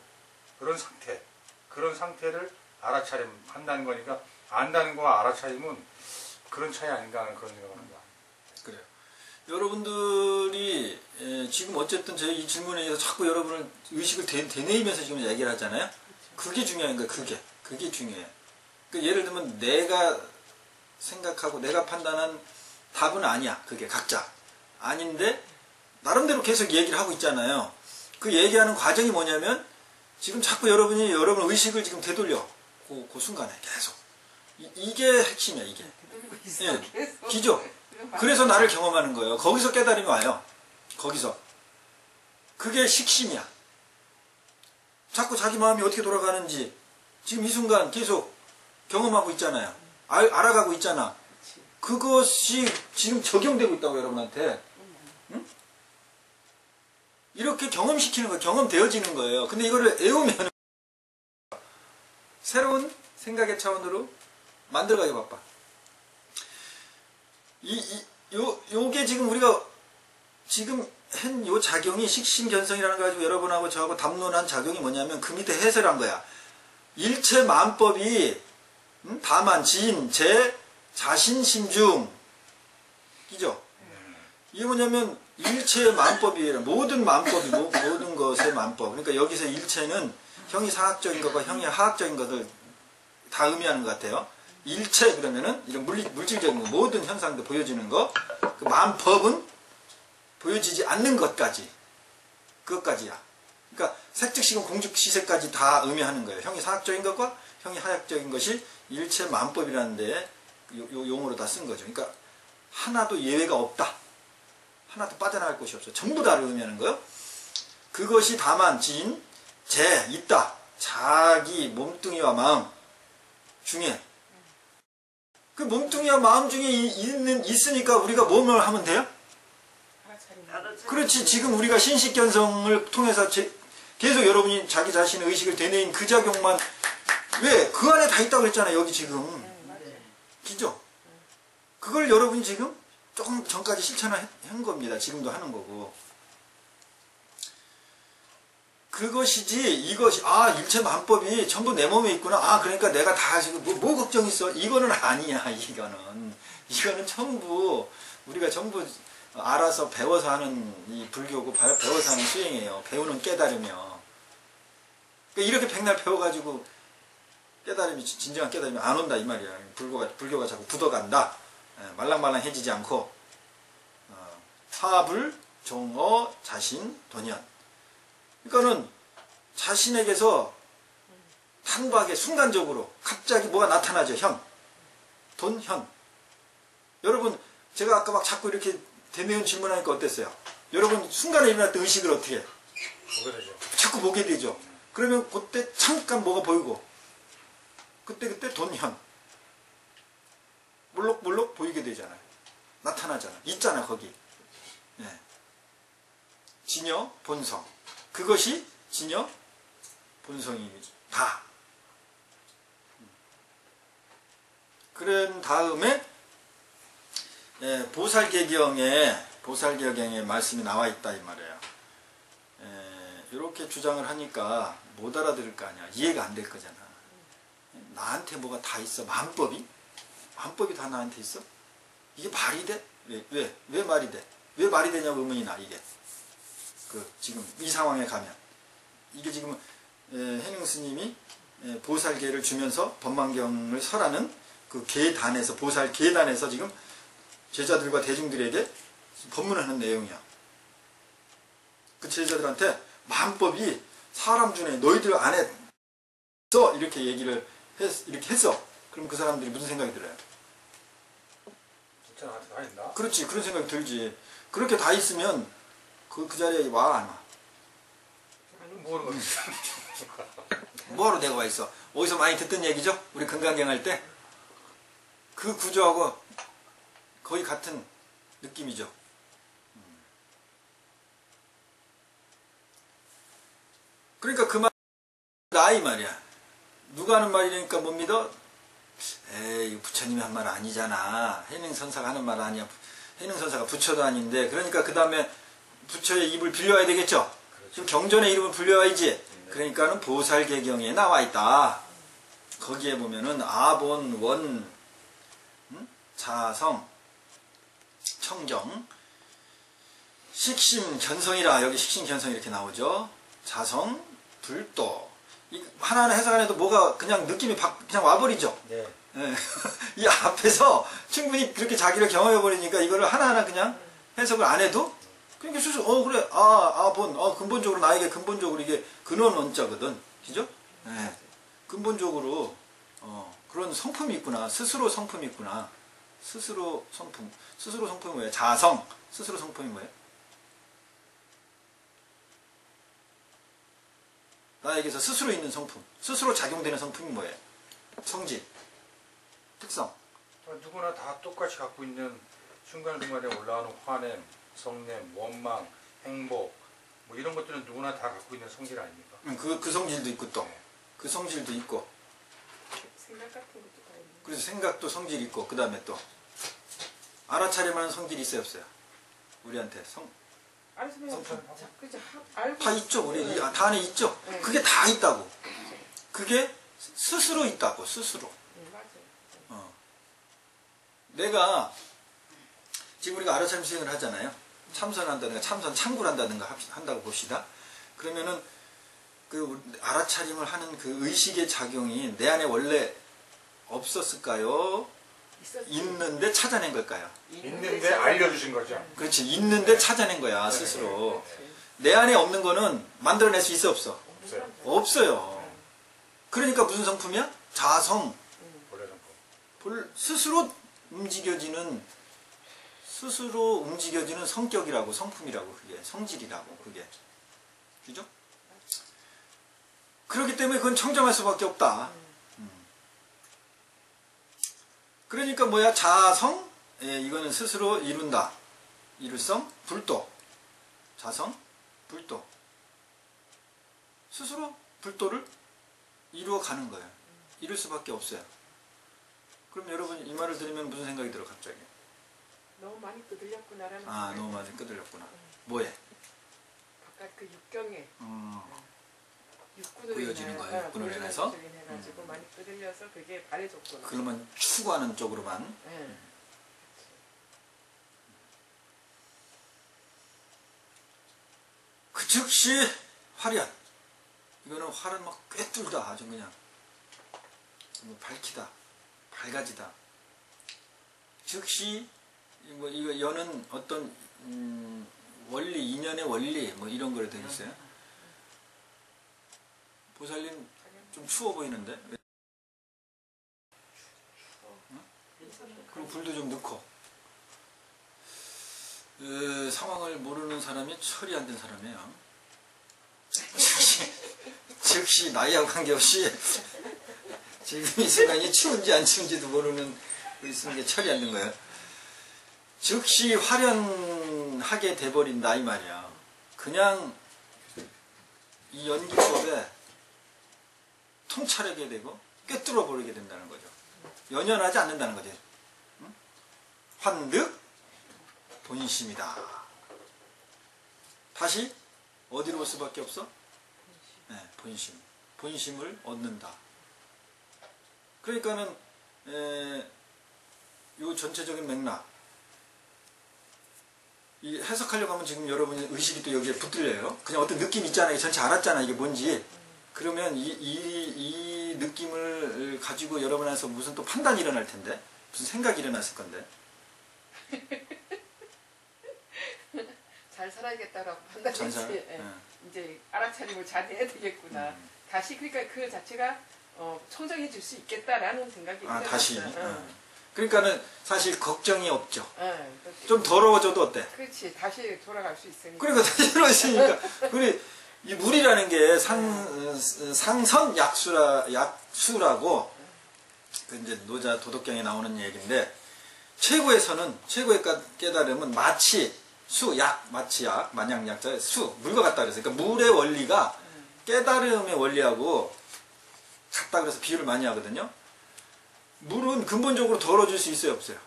S2: 그런 상태를 알아차림한다는 거니까 안다는 거와 알아차림은 그런 차이 아닌가 하는 그런 생각을 합니다.
S1: 그래요. 여러분들이 지금 어쨌든 제 이 질문에 의해서 자꾸 여러분을 의식을 되뇌이면서 지금 얘기를 하잖아요. 그게 중요한 거예요. 그게 중요해요. 그러니까 예를 들면 내가 생각하고 내가 판단한 답은 아니야. 그게 각자. 아닌데 나름대로 계속 얘기를 하고 있잖아요. 그 얘기하는 과정이 뭐냐면 지금 자꾸 여러분 의식을 지금 되돌려. 그 순간에 계속. 이게 핵심이야, 이게. 예, 기죠. 그래서 나를 경험하는 거예요. 거기서 깨달음이 와요. 거기서. 그게 식심이야. 자꾸 자기 마음이 어떻게 돌아가는지 지금 이 순간 계속 경험하고 있잖아요. 알아가고 있잖아. 그것이 지금 적용되고 있다고 여러분한테. 응? 이렇게 경험시키는 거예요. 경험되어지는 거예요. 근데 이거를 애우면 새로운 생각의 차원으로 만들어가기 바빠. 요게 지금 우리가 지금 한 요 작용이 식심견성이라는 거 가지고 여러분하고 저하고 담론한 작용이 뭐냐면 그 밑에 해설한 거야. 일체 만법이 다만 지인 제 자신 심중 이죠. 이게 뭐냐면 일체의 만법이에요. 모든 만법이 모든 것의 만법. 그러니까 여기서 일체는 형이 사학적인 것과 형이 하학적인 것을 다 의미하는 것 같아요. 일체 그러면은 이런 물질적인 거, 모든 현상도 보여지는 거. 그 만법은 보여지지 않는 것까지. 그것까지야. 그러니까 색즉시공 공즉시색까지 다 의미하는 거예요. 형이 사학적인 것과 형이 하학적인 것이 일체 만법이라는 데에 용어로 다 쓴 거죠. 그러니까 하나도 예외가 없다. 하나도 빠져나갈 곳이 없어. 전부 다를 의미하는 거예요. 그것이 다만 지인 재 있다. 자기 몸뚱이와 마음 중에 그 몸뚱이와 마음 중에 있으니까 우리가 뭐만 하면 돼요? 그렇지. 지금 우리가 신식견성을 통해서 계속 여러분이 자기 자신의 의식을 되뇌인 그 작용만 왜? 그 안에 다 있다고 했잖아요. 여기 지금. 그죠? 그걸 여러분 지금 조금 전까지 실천한 겁니다. 지금도 하는 거고. 그것이지 이것이 일체 만법이 전부 내 몸에 있구나. 그러니까 내가 다 지금 뭐 걱정 있어. 이거는 아니야. 이거는 전부 우리가 전부 알아서 배워서 하는 이 불교고 배워서 하는 수행이에요. 배우는 깨달으며. 그러니까 이렇게 백날 배워가지고 깨달음이 진정한 깨달음이 안 온다 이 말이야. 불교가 자꾸 굳어간다. 말랑말랑해지지 않고 사불, 종어, 자신, 돈연. 그러니까는 자신에게서 단박에 순간적으로 갑자기 뭐가 나타나죠. 돈, 현. 여러분 제가 아까 막 자꾸 이렇게 대매운 질문하니까 어땠어요? 여러분 순간에 일어났던 의식을 어떻게 해?
S2: 보게 되죠.
S1: 자꾸 보게 되죠. 그러면 그때 잠깐 뭐가 보이고 그때 돈, 현. 몰록 보이게 되잖아요. 나타나잖아. 있잖아 거기. 진여, 본성. 그것이 진여, 본성이다. 그런 다음에 보살계경에 말씀이 나와 있다 이 말이에요. 이렇게 주장을 하니까 못 알아들을 거 아니야. 이해가 안 될 거잖아. 나한테 뭐가 다 있어. 만법이 다 나한테 있어? 이게 말이 돼? 왜 말이 돼? 왜 말이 되냐고 의문이 나 이게. 지금 이 상황에 가면 이게 지금 해능 스님이 보살계를 주면서 법망경을 설하는 그 계단에서 보살 계단에서 지금 제자들과 대중들에게 법문하는 내용이야. 그 제자들한테 만법이 사람 중에 너희들 안에 있어 이렇게 얘기를 이렇게 했어. 그럼 그 사람들이 무슨 생각이 들어요?
S2: 진짜 나한테 다 있나?
S1: 그렇지, 그런 생각이 들지. 그렇게 다 있으면 그 자리에 와 안 와?
S2: 모르는 거지.
S1: 뭐하러 내가 와 있어? 어디서 많이 듣던 얘기죠? 우리 금강경 할 때? 그 구조하고 거의 같은 느낌이죠. 그러니까 그 말, 나 이 말이야. 누가 하는 말이니까 못 믿어? 에이, 부처님이 한 말 아니잖아. 해능선사가 하는 말 아니야. 해능선사가 부처도 아닌데. 그러니까 그 다음에 부처의 입을 빌려야 되겠죠? 지금 경전의 이름을 불려야지. 그러니까는 보살계경에 나와 있다. 거기에 보면은 아본, 원, 자성, 청정, 식심, 견성이라. 여기 식심, 견성 이렇게 나오죠. 자성, 불도. 하나하나 해석 안 해도 뭐가 그냥 느낌이 그냥 와버리죠.
S2: 네.
S1: 이 앞에서 충분히 그렇게 자기를 경험해버리니까 이거를 하나하나 그냥 해석을 안 해도 그러니까 수수 그래 근본적으로 나에게 근본적으로 이게 근원 원자거든. 그죠? 네. 근본적으로 그런 성품이 있구나. 스스로 성품이 있구나. 스스로 성품이 뭐예요? 자성. 스스로 성품이 뭐예요? 나에게서 스스로 있는 성품. 스스로 작용되는 성품이 뭐예요? 성질. 특성.
S2: 누구나 다 똑같이 갖고 있는 순간순간에 올라오는 화냄, 성냄, 원망, 행복 뭐 이런 것들은 누구나 다 갖고 있는 성질 아닙니까?
S1: 그 성질도 있고 또 그 성질도 있고
S3: 생각 같은 것도 다 있는.
S1: 그래서 생각도 성질이 있고 그 다음에 또 알아차릴만한 성질이 있어요 없어요? 우리한테
S3: 알았으면 그죠?
S1: 다
S3: 알고
S1: 있죠. 우리 다 안에 있죠.
S3: 네.
S1: 그게 다 있다고. 그게 스스로 있다고. 스스로.
S3: 맞아요.
S1: 내가 지금 우리가 알아차림 수행을 하잖아요. 참선한다든가 참굴한다든가 한다고 봅시다. 그러면은 그 알아차림을 하는 그 의식의 작용이 내 안에 원래 없었을까요? 있는데 찾아낸 걸까요?
S2: 있는데 알려주신 거죠.
S1: 그렇지. 있는데 찾아낸 거야 스스로. 내 안에 없는 거는 만들어낼 수 있어 없어?
S2: 없어요.
S1: 없어요. 그러니까 무슨 성품이야? 자성.
S2: 본래 성품.
S1: 스스로 움직여지는 성격이라고, 성품이라고, 그게 성질이라고, 그게. 그죠? 그렇기 때문에 그건 청정할 수밖에 없다. 그러니까 뭐야? 자성, 이거는 스스로 이룬다. 이룰성, 불도. 자성, 불도. 스스로 불도를 이루어 가는 거예요. 이룰 수밖에 없어요. 그럼 여러분 이 말을 들으면 무슨 생각이 들어 갑자기?
S3: 너무 많이 끄들렸구나라는
S1: 아,
S3: 생각이
S1: 너무 많이 끄들렸구나. 뭐에?
S3: 바깥 그 육경에 육군으로
S1: 보여지는
S3: 인하여,
S1: 거예요, 육군으로 인해서?
S3: 해가지고 많이 끄들려서 그게 바래졌구나.
S1: 그러면 추구하는 쪽으로만.
S3: 예.
S1: 그 즉시 화련. 이거는 화를 막 꿰뚫다. 아주 그냥. 뭐 밝히다. 밝아지다. 즉시 뭐 이거 여는 어떤 원리, 인연의 원리 뭐 이런 거로 되어 있어요. 보살님 좀 추워 보이는데? 그리고 불도 좀 넣고. 상황을 모르는 사람이 철이 안 된 사람이에요. 즉시 나이하고 관계없이 지금 이 순간이 추운지 안 추운지도 모르는 있는 게 철이 안 된 거예요. 즉시 화련하게 돼버린다 이 말이야. 그냥 이 연기 속에 통찰하게 되고 꿰뚫어 버리게 된다는 거죠. 연연하지 않는다는 거지. 응? 환득 본심이다. 다시 어디로 올 수밖에 없어? 네, 본심. 본심을 얻는다. 그러니까는 요 전체적인 맥락 이 해석하려고 하면 지금 여러분의 의식이 또 여기에 붙들려요. 그냥 어떤 느낌 있잖아요. 전체 알았잖아 이게 뭔지. 그러면 이 느낌을 가지고 여러분 안에서 무슨 또 판단이 일어날 텐데 무슨 생각이 일어났을 건데
S3: 잘 살아야겠다라고 판단했지.
S1: 잘
S3: 이제 알아차리고 잘해야 되겠구나. 다시 그러니까 그 자체가 청정해질 수 있겠다라는 생각이
S1: 아 다시
S3: 들었어요.
S1: 그러니까는 사실 걱정이 없죠.
S3: 그렇지.
S1: 좀 더러워져도 어때?
S3: 그렇지. 다시 돌아갈 수 있으니까.
S1: 그러니까 다시 돌아있으니까 우리 이 물이라는 게 상선 약수라고 그 이제 노자 도덕경에 나오는 얘기인데 최고의 깨달음은 마치 마치 약, 만약 약자 수 물과 같다 그래서 그러니까 물의 원리가 깨달음의 원리하고 같다 그래서 비유를 많이 하거든요. 물은 근본적으로 더러워질 수 있어요, 없어요?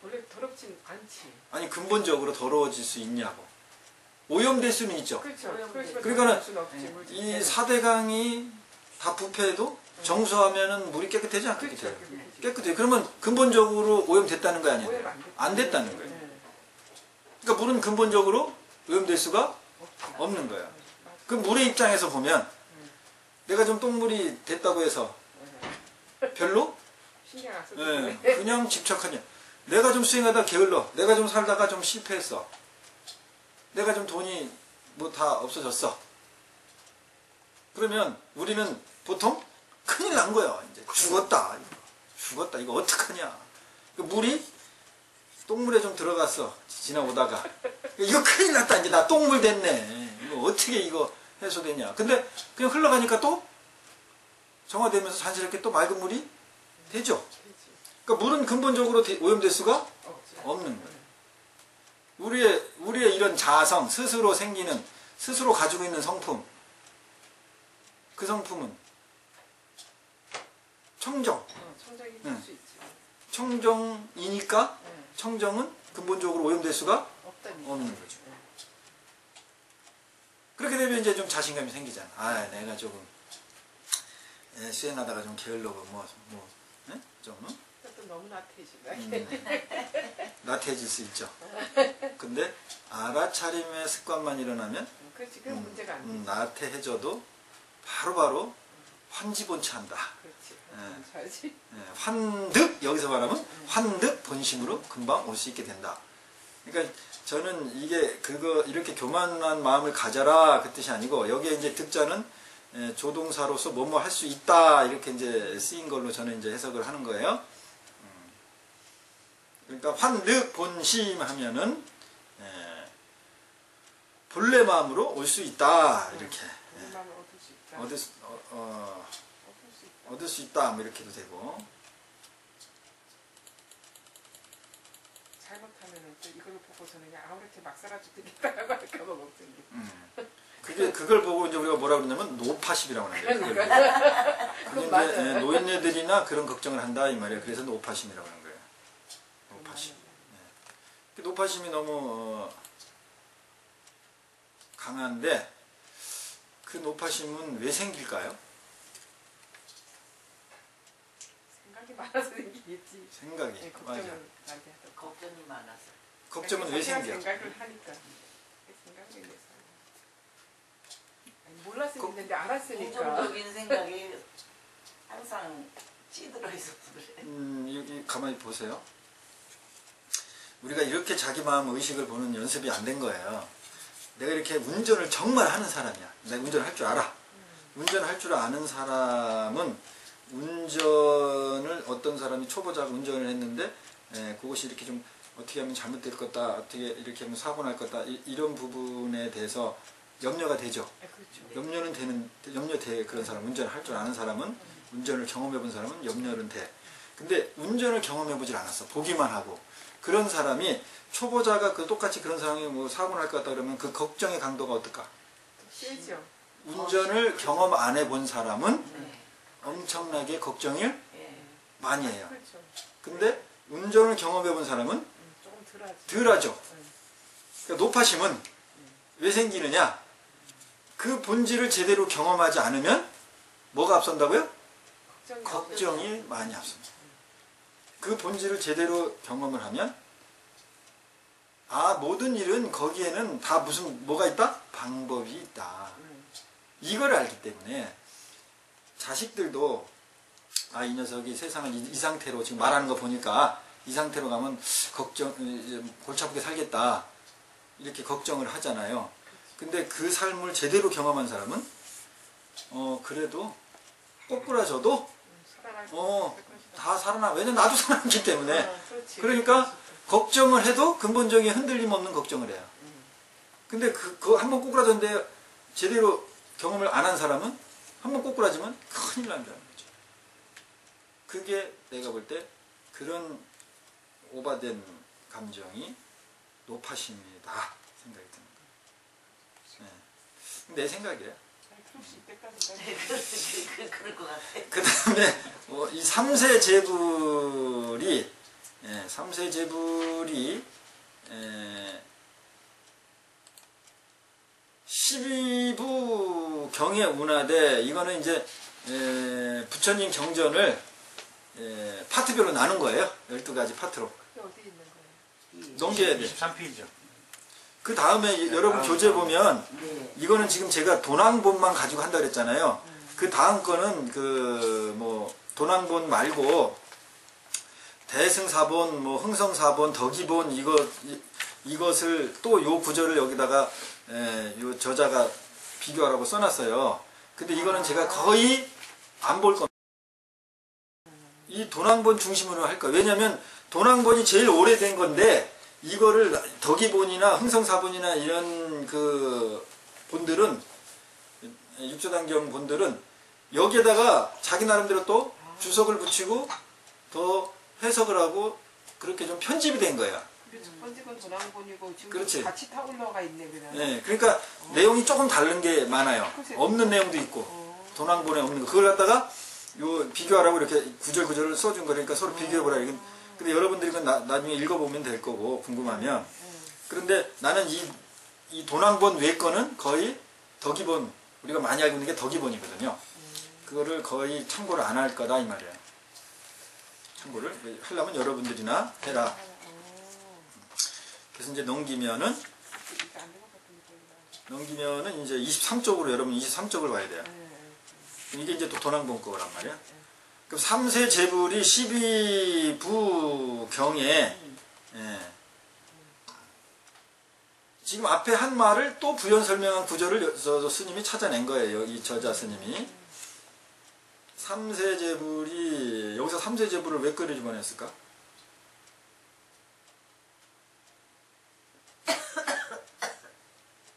S3: 원래 더럽진 않지.
S1: 아니 근본적으로 더러워질 수 있냐고. 오염될 수는 있죠.
S3: 그렇죠.
S1: 그러니까는 이 4대강이 다 부패해도 정수하면은 물이 깨끗하지 않겠지?
S3: 그렇죠.
S1: 깨끗해요. 그러면 근본적으로 오염됐다는 거 아니에요?
S3: 오염
S1: 안 됐다는 거예요. 그러니까 물은 근본적으로 오염될 수가 없는 거예요. 그 물의 입장에서 보면 내가 좀 똥물이 됐다고 해서 별로?
S3: 신경 안 써도
S1: 그냥 집착하냐. 내가 좀 수행하다 게을러. 내가 좀 살다가 좀 실패했어. 내가 좀 돈이 뭐 다 없어졌어. 그러면 우리는 보통 큰일 난 거야. 이제 죽었다. 이거 어떡하냐. 물이 똥물에 좀 들어갔어. 지나오다가. 이거 큰일 났다. 이제 나 똥물 됐네. 이거 어떻게 이거 해소되냐. 근데 그냥 흘러가니까 또 정화되면서 자연스럽게 또 맑은 물이 되죠. 그러니까 물은 근본적으로 오염될 수가 없는 거예요. 우리의 이런 자성, 스스로 가지고 있는 성품, 그 성품은 청정.
S3: 청정이 될 수 있지.
S1: 청정이니까 청정은 근본적으로 오염될 수가 없는 거죠. 그렇게 되면 이제 좀 자신감이 생기잖아. 아, 내가 조금 수행하다가 좀 게을러고 좀
S3: 또 너무 나태해진다.
S1: 나태해질 수 있죠. 근데 알아차림의 습관만 일어나면
S3: 그렇지. 그건 문제가 안 돼.
S1: 나태해져도 바로바로 환지본체한다.
S3: 그렇지.
S1: 환득 여기서 말하면 환득 본심으로 금방 올 수 있게 된다. 그러니까 저는 이게 이렇게 교만한 마음을 가져라 그 뜻이 아니고 여기에 이제 득자는 조동사로서 뭐뭐 할 수 있다 이렇게 이제 쓰인 걸로 저는 이제 해석을 하는 거예요. 그러니까 환득 본심 하면은 본래 마음으로 올 수 있다 이렇게 얻을 수 있다 뭐 이렇게도 되고.
S3: 잘못하면은 또 이걸 보고서는 그냥 이렇게 막 살아도 되겠다라고 할까봐 걱정이.
S1: 그걸 보고 이제 우리가 뭐라 그러냐면 노파심이라고 하는 거예요. 그게 이제 노인네들이나 그런 걱정을 한다 이 말이에요. 그래서 노파심이라고 하는 거예요. 노파심. 노파심이 너무 강한데 그 노파심은 왜 생길까요?
S3: 생각이 많아서 생기겠지.
S1: 생각이.
S3: 네,
S1: 맞아.
S3: 걱정을 많이 하다.
S4: 걱정이 많아서.
S1: 걱정은 왜 생겨?
S3: 생각을 하니까. 생각이 돼서. 아니, 몰랐으면 했는데 알았으니까.
S4: 긍정적인 생각이 항상 찌들어 있어서 그래.
S1: 여기 가만히 보세요. 우리가 이렇게 자기 마음 의식을 보는 연습이 안 된 거예요. 내가 이렇게 운전을 정말 하는 사람이야. 내가 운전을 할 줄 알아. 운전할 줄 아는 사람은 운전을 어떤 사람이 초보자가 운전을 했는데 그것이 이렇게 좀 어떻게 하면 잘못될 거다, 어떻게 이렇게 하면 사고 날 거다, 이런 부분에 대해서 염려가 되죠.
S3: 그렇죠.
S1: 염려는 되는, 염려돼. 그런 사람, 운전을 할 줄 아는 사람은, 운전을 경험해 본 사람은 염려는 돼. 근데 운전을 경험해 보질 않았어. 보기만 하고. 그런 사람이, 초보자가 그 똑같이 그런 상황이 뭐 사고 날 것 같다 그러면 그 걱정의 강도가 어떨까?
S3: 실죠.
S1: 운전을 경험 안 해본 사람은
S4: 네.
S1: 엄청나게 걱정을
S4: 예.
S1: 많이 해요.
S3: 그렇죠.
S1: 근데 운전을 경험해 본 사람은
S3: 조금 덜하지.
S1: 덜하죠. 그러니까 노파심은 왜 생기느냐? 그 본질을 제대로 경험하지 않으면 뭐가 앞선다고요? 걱정이 많이 앞섭니다. 그 본질을 제대로 경험을 하면 모든 일은 거기에는 다 뭐가 있다? 방법이 있다. 이걸 알기 때문에 자식들도 이 녀석이 세상을 이 상태로 지금 말하는 거 보니까 이 상태로 가면 골치 아프게 살겠다. 이렇게 걱정을 하잖아요. 근데 그 삶을 제대로 경험한 사람은 그래도 꼬꾸라져도 다 살아나. 왜냐면 나도 살아남기 때문에. 그러니까 걱정을 해도 근본적인 흔들림 없는 걱정을 해요. 근데 그거 한번 꼬꾸라졌는데 제대로 경험을 안 한 사람은 한번 꼬꾸라지면 큰일 난다는 거죠. 그게 내가 볼 때 그런 오바된 감정이 노파심이다 생각이 듭니다. 네. 내 생각이에요.
S4: 그럴 것 같아.
S1: 그 다음에 이 3세 재불이 3세 재불이 12부 경에 운하되 이거는 이제 부처님 경전을 파트별로 나눈 거예요. 12가지 파트로.
S3: 어디 있는 거예요?
S1: 넘겨야 돼.
S2: 23페이지요.
S1: 그 다음에 여러분 교재 보면
S4: 네.
S1: 이거는 지금 제가 도낭본만 가지고 한다 그랬잖아요. 그 다음 거는 도낭본 말고 대승사본, 흥성사본, 덕이본 이것을 또 요 구절을 여기다가 요 저자가 비교하라고 써놨어요. 근데 이거는 제가 거의 안 볼 겁니다. 이 도낭본 중심으로 할 거예요. 왜냐면 도낭본이 제일 오래된 건데 이거를 덕이본이나 흥성사본이나 이런 그 본들은 육조단경 본들은 여기에다가 자기 나름대로 또 주석을 붙이고 더 해석을 하고 그렇게 좀 편집이 된 거야.
S3: 첫 번째는 도낭본이고 지금
S1: 그렇지.
S3: 같이 타 올라가 있네 그냥.
S1: 네, 그러니까 내용이 조금 다른 게 많아요. 없는 내용도 있고 도낭본에 없는 거 그걸 갖다가 요 비교하라고 이렇게 구절구절을 써준 거니까 서로 비교해보라. 근데 여러분들이 그건 나중에 읽어보면 될 거고 궁금하면. 그런데 나는 이 도낭본 외 거는 거의 덕이본 우리가 많이 알고 있는 게 덕이본이거든요. 그거를 거의 참고를 안 할 거다 이 말이에요. 참고를 하려면 여러분들이나 해라. 그래서 이제 넘기면은 이제 23쪽으로 여러분 23쪽을 봐야 돼요. 이게 이제 또 도낭본 거란 말이야. 그럼 3세 재불이 12부경에 지금 앞에 한 말을 또 부연 설명한 구절을 스님이 찾아낸 거예요. 이 저자 스님이. 3세 재불이 여기서 3세 재불을 왜 끌어 집어냈을까?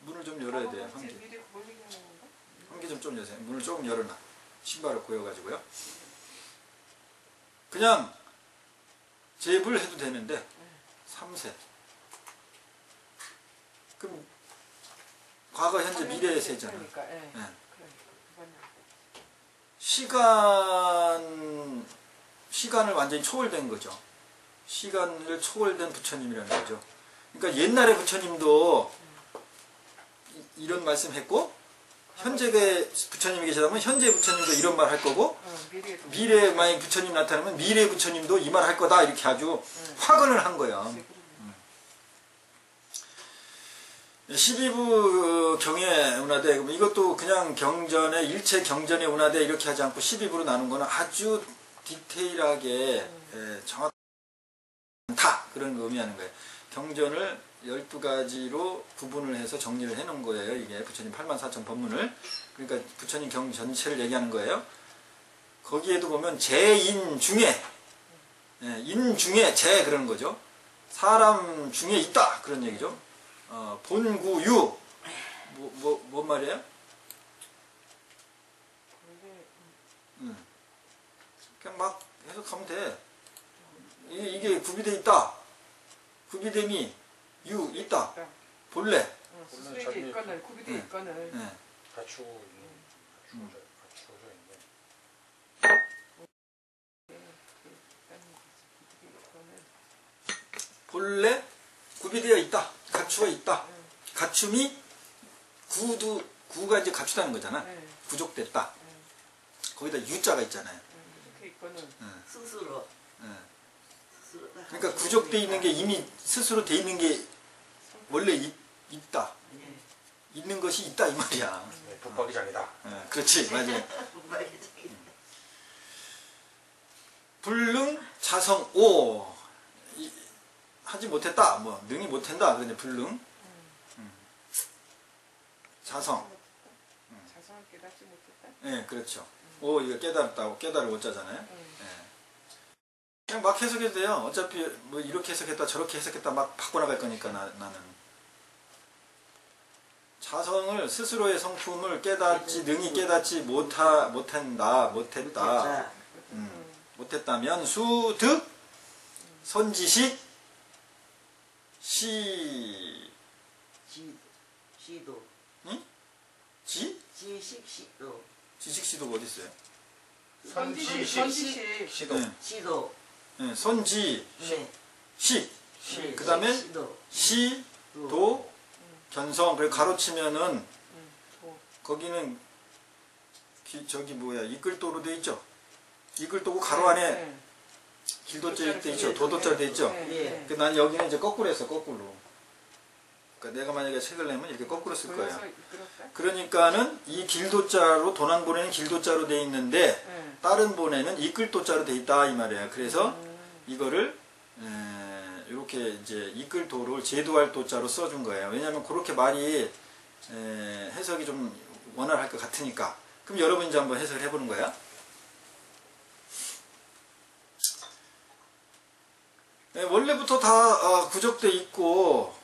S1: 문을 좀 열어야 돼요. 환기 좀 여세요. 문을 조금 열어놔. 신발을 고여가지고요. 그냥 재불 해도 되는데 3세. 그럼 과거, 현재, 미래의 세잖아. 네. 시간을 완전히 초월된 거죠. 시간을 초월된 부처님이라는 거죠. 그러니까 옛날에 부처님도 이런 말씀했고 현재의 부처님이 계시다면 현재 부처님도 이런 말 할 거고 미래에 만약 부처님 나타나면 미래 부처님도 이 말 할 거다 이렇게 아주 확언을 한 거야. 12부 경의 운하대 이것도 그냥 경전에 일체 경전의 운하대 이렇게 하지 않고 12부로 나눈 거는 아주 디테일하게 정확하다 그런 거 의미하는 거예요. 경전을 12가지로 구분을 해서 정리를 해 놓은 거예요. 이게 부처님 84,000 법문을. 그러니까 부처님 경 전체를 얘기하는 거예요. 거기에도 보면 제인 중에 인 중에 제 그러는 거죠. 사람 중에 있다 그런 얘기죠. 본구유 뭔 말이에요? 그냥 막 해석하면 돼. 이게 구비돼 있다. 구비됨이 유 있다. 본래.
S3: 스스로에게 있거늘 구비돼 있거늘.
S2: 갖추고 있는 갖추어져 있는.
S1: 본래 구비되어 있다. 갖추어 있다. 갖춤이 구가 이제 갖추다는 거잖아. 구족됐다. 거기다 유자가 있잖아요.
S4: 스스로.
S1: 그러니까 구족돼 있는 게 이미 스스로 돼 있는 게 원래 있다. 있는 것이 있다 이 말이야.
S2: 북박이장이다.
S1: 그렇지 맞아요. 불능 자성 오 하지 못했다. 뭐 능이 못한다. 그런데 불능 자성.
S3: 자성을 깨닫지 못했다.
S1: 예, 그렇죠. 오 이거 깨달았다고 깨달을 오자잖아요. 그냥 막 해석해도 돼요. 어차피 뭐 이렇게 해석했다 저렇게 해석했다 막 바꿔나갈 거니까 나는. 자성을 스스로의 성품을 깨닫지 능히 깨닫지 못했다. 못했다면 수득 선지식
S4: 시도.
S1: 응?
S4: 지식시도.
S1: 지식시도가 어디 있어요?
S3: 선지식.
S2: 시도.
S4: 시도.
S1: 네, 선지 식. 그 다음에 시도 견성. 그리고 가로치면은 거기는 저기 뭐야 이끌도로 돼 있죠. 이끌도고 가로 안에 길도자 돼 있죠. 도도자 돼 있죠. 난 여기는 이제 거꾸로 했어. 거꾸로. 그러니까 내가 만약에 책을 내면 이렇게 거꾸로 쓸 거예요. 그러니까는 이 길도자로 도난본에는 길도자로 돼 있는데 다른 본에는 이끌도자로 돼 있다 이 말이에요. 그래서 이거를 이렇게 이제 이끌도를 제도할 도자로 써준 거예요. 왜냐하면 그렇게 말이 해석이 좀 원활할 것 같으니까. 그럼 여러분 이제 한번 해석을 해보는 거야. 원래부터 다 구족돼 있고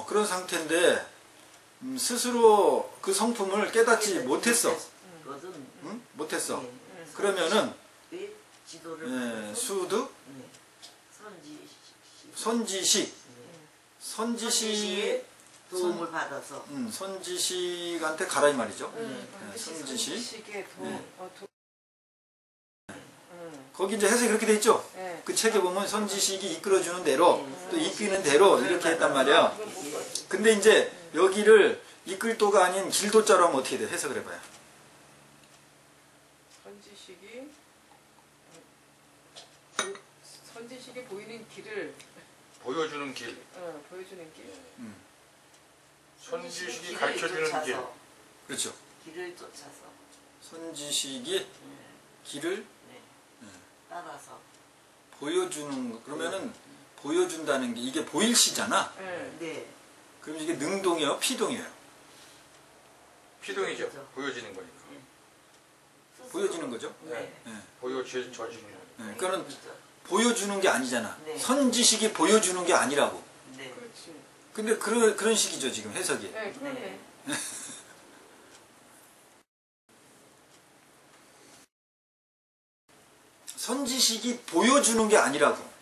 S1: 그런 상태인데 스스로 그 성품을 깨닫지 못했어. 응? 못했어. 그러면은 수득 선지식
S4: 도움을 받아서
S1: 선지식한테 가라 이 말이죠.
S3: 선지식의
S1: 거기 이제 해석이 그렇게 돼 있죠. 그 책에 보면 선지식이 이끌어주는 대로 또 이끄는 대로 이렇게 했단 말이야. 근데 이제 여기를 이끌도가 아닌 길도자로 하면 어떻게 돼? 해석을 해봐요.
S3: 선지식이 보이는 길을
S2: 보여주는 길.
S3: 보여주는 길.
S2: 선지식이 가르쳐주는 길.
S1: 그렇죠.
S4: 길을 쫓아서.
S1: 선지식이 길을
S4: 따라서.
S1: 보여주는 거. 그러면은 보여준다는 게 이게 보일시잖아.
S4: 네.
S1: 그럼 이게 능동이에요? 피동이에요?
S2: 피동이죠. 보여지는 거니까.
S1: 보여지는 거죠?
S2: 네. 보여주는 거니까.
S1: 그러니까는 보여주는 게 아니잖아.
S4: 네.
S1: 선지식이 보여주는 게 아니라고.
S4: 네.
S3: 그렇지.
S1: 근데 그런 식이죠 지금 해석이.
S3: 네, 그러네.
S1: 선지식이 보여주는 게 아니라고.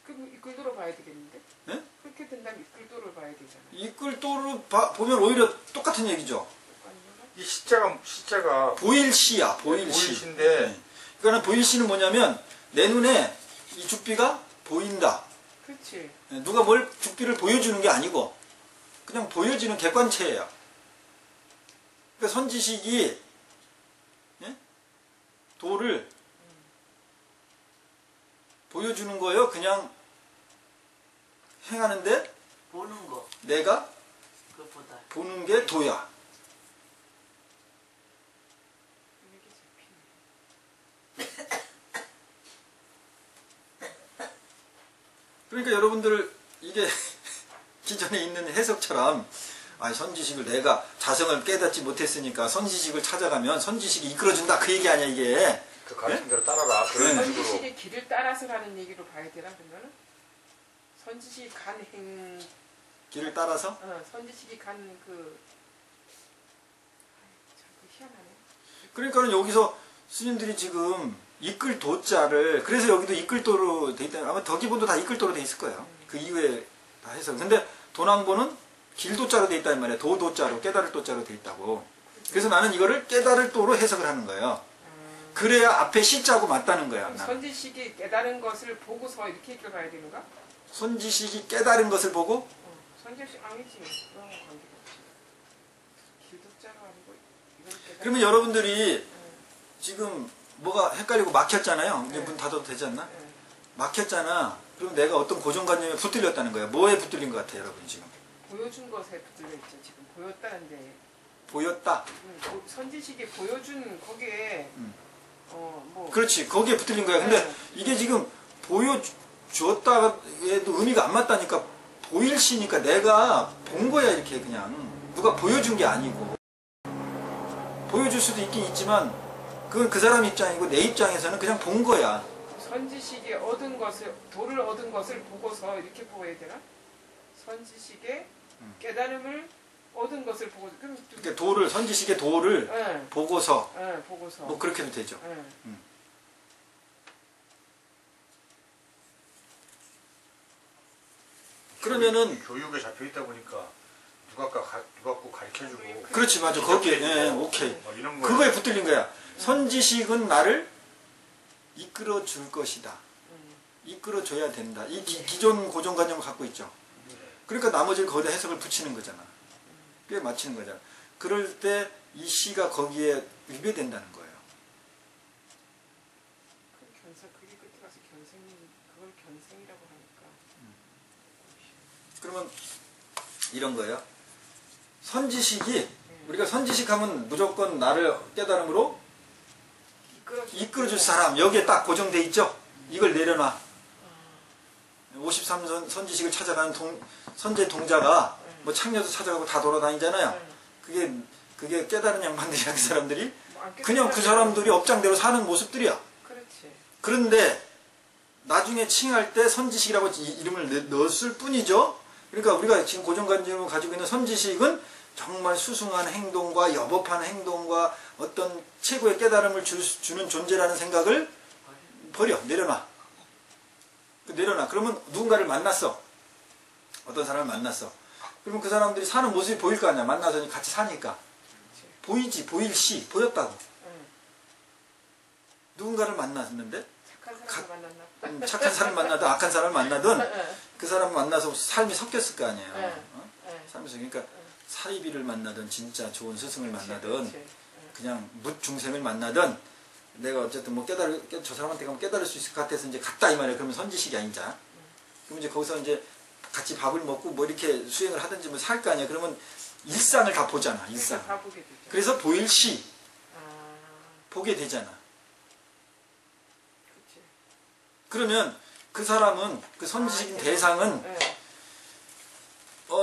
S3: 그럼 이끌도로 봐야 되겠는데?
S1: 네?
S3: 그렇게 된다면 이끌도를 봐야 되잖아.
S1: 이끌도로 보면 오히려 똑같은 얘기죠.
S2: 이 시자가
S1: 보일시야, 보일시.
S2: 보일시인데
S1: 그러니까 보일시는 뭐냐면 내 눈에 이 죽비가 보인다.
S3: 그렇지.
S1: 누가 뭘 죽비를 보여주는 게 아니고 그냥 보여지는 객관체예요. 그러니까 선지식이 예? 도를 보여주는 거예요. 그냥 행하는데
S4: 보는 거
S1: 내가
S4: 그것보다
S1: 보는 게 도야. 그러니까 여러분들 이게 기존에 있는 해석처럼 선지식을 내가 자성을 깨닫지 못했으니까 선지식을 찾아가면 선지식이 이끌어준다 그 얘기 아니야 이게.
S2: 그 가르친 대로 따라라. 그런 식으로.
S3: 선지식의 길을 따라서라는 얘기로 봐야 되나 그러면은? 선지식이 간
S1: 길을 따라서?
S3: 선지식이 간 그 희한하네.
S1: 그러니까는 여기서 스님들이 지금 이끌도자를 그래서 여기도 이끌도로 돼 있다. 아마 더 기본도 다 이끌도로 돼 있을 거예요. 그 이후에 다 해서. 근데 도낭보는 길도자로 돼 있다는 말이에요. 도도자로 깨달을 도자로 돼 있다고. 그래서 나는 이거를 깨달을 도로 해석을 하는 거예요. 그래야 앞에 시자고 맞다는 거야. 나는.
S3: 선지식이 깨달은 것을 보고서 이렇게 읽어봐야 되는가?
S1: 선지식이 깨달은 것을 보고
S3: 선지식 아니지. 그런 거 관계가 없지. 길도자가 아니고 이걸 깨달은
S1: 그러면 여러분들이 지금 뭐가 헷갈리고 막혔잖아요. 이제 문 닫아도 되지 않나? 막혔잖아. 그럼 내가 어떤 고정관념에 붙들렸다는 거야. 뭐에 붙들린 것 같아요, 여러분 지금?
S3: 보여준 것에 붙들려 있죠. 지금 보였다는데
S1: 보였다.
S3: 선지식이 보여준 거기에 뭐
S1: 그렇지. 거기에 붙들린 거야. 근데 이게 지금 보여주었다 해도 의미가 안 맞다니까 보일시니까 내가 본 거야 이렇게 그냥. 누가 보여준 게 아니고. 보여줄 수도 있긴 있지만 그건 그 사람 입장이고 내 입장에서는 그냥 본 거야.
S3: 선지식이 얻은 것을 도를 얻은 것을 보고서 이렇게 보아야 되나? 선지식의 깨달음을 얻은 것을 보고 그럼
S1: 그러니까 도를 선지식의 도를 보고서
S3: 보고서
S1: 뭐 그렇게도 되죠. 그러면은
S2: 교육에 잡혀 있다 보니까 누가 꼭 가르쳐주고.
S1: 그렇지 맞아 거기에 오케이
S2: 이런 거에
S1: 그거에 붙들린 거야. 선지식은 나를 이끌어 줄 것이다. 이끌어 줘야 된다. 이 기존 고정관념을 갖고 있죠. 그러니까 나머지를 거기다 해석을 붙이는 거잖아. 꽤 맞추는 거잖아. 그럴 때 이 시가 거기에 위배된다는 거예요.
S3: 그게 끝에 가서 그걸 견생이라고 하니까.
S1: 그러면 이런 거예요. 선지식이 우리가 선지식하면 무조건 나를 깨달음으로 이끌어줄 사람 여기에 딱 고정돼 있죠. 이걸 내려놔. 53선 선지식을 찾아가는 선제 동자가 뭐 창녀도 찾아가고 다 돌아다니잖아요. 그게 깨달은 양반들이야 그 사람들이. 그냥 그 사람들이 업장대로 사는 모습들이야.
S3: 그렇지.
S1: 그런데 나중에 칭할 때 선지식이라고 이름을 넣었을 뿐이죠. 그러니까 우리가 지금 고정관념을 가지고 있는 선지식은 정말 수승한 행동과 여법한 행동과 어떤 최고의 깨달음을 주는 존재라는 생각을 버려. 내려놔. 내려놔. 그러면 누군가를 만났어. 어떤 사람을 만났어. 그러면 그 사람들이 사는 모습이 보일 거 아니야. 만나서 같이 사니까. 보이지. 보일시. 보였다고. 누군가를 만났는데
S3: 착한 사람을 만났나?
S1: 착한 사람 만나든 악한 사람을 만나든 그 사람 만나서 삶이 섞였을 거 아니에요. 삶이 그러니까 사이비를 만나든 진짜 좋은 스승을 만나든 그냥 묻중생을 만나든 내가 어쨌든 뭐 저 사람한테 가면 깨달을 수 있을 것 같아서 이제 갔다 이 말이에요. 그러면 선지식이 아니자. 그럼 이제 거기서 이제 같이 밥을 먹고 뭐 이렇게 수행을 하든지 뭐 살 거 아니야. 그러면 일상을 다 보잖아. 일상. 그래서 보일시 보게 되잖아. 그러면 그 사람은 그 선지식인 대상은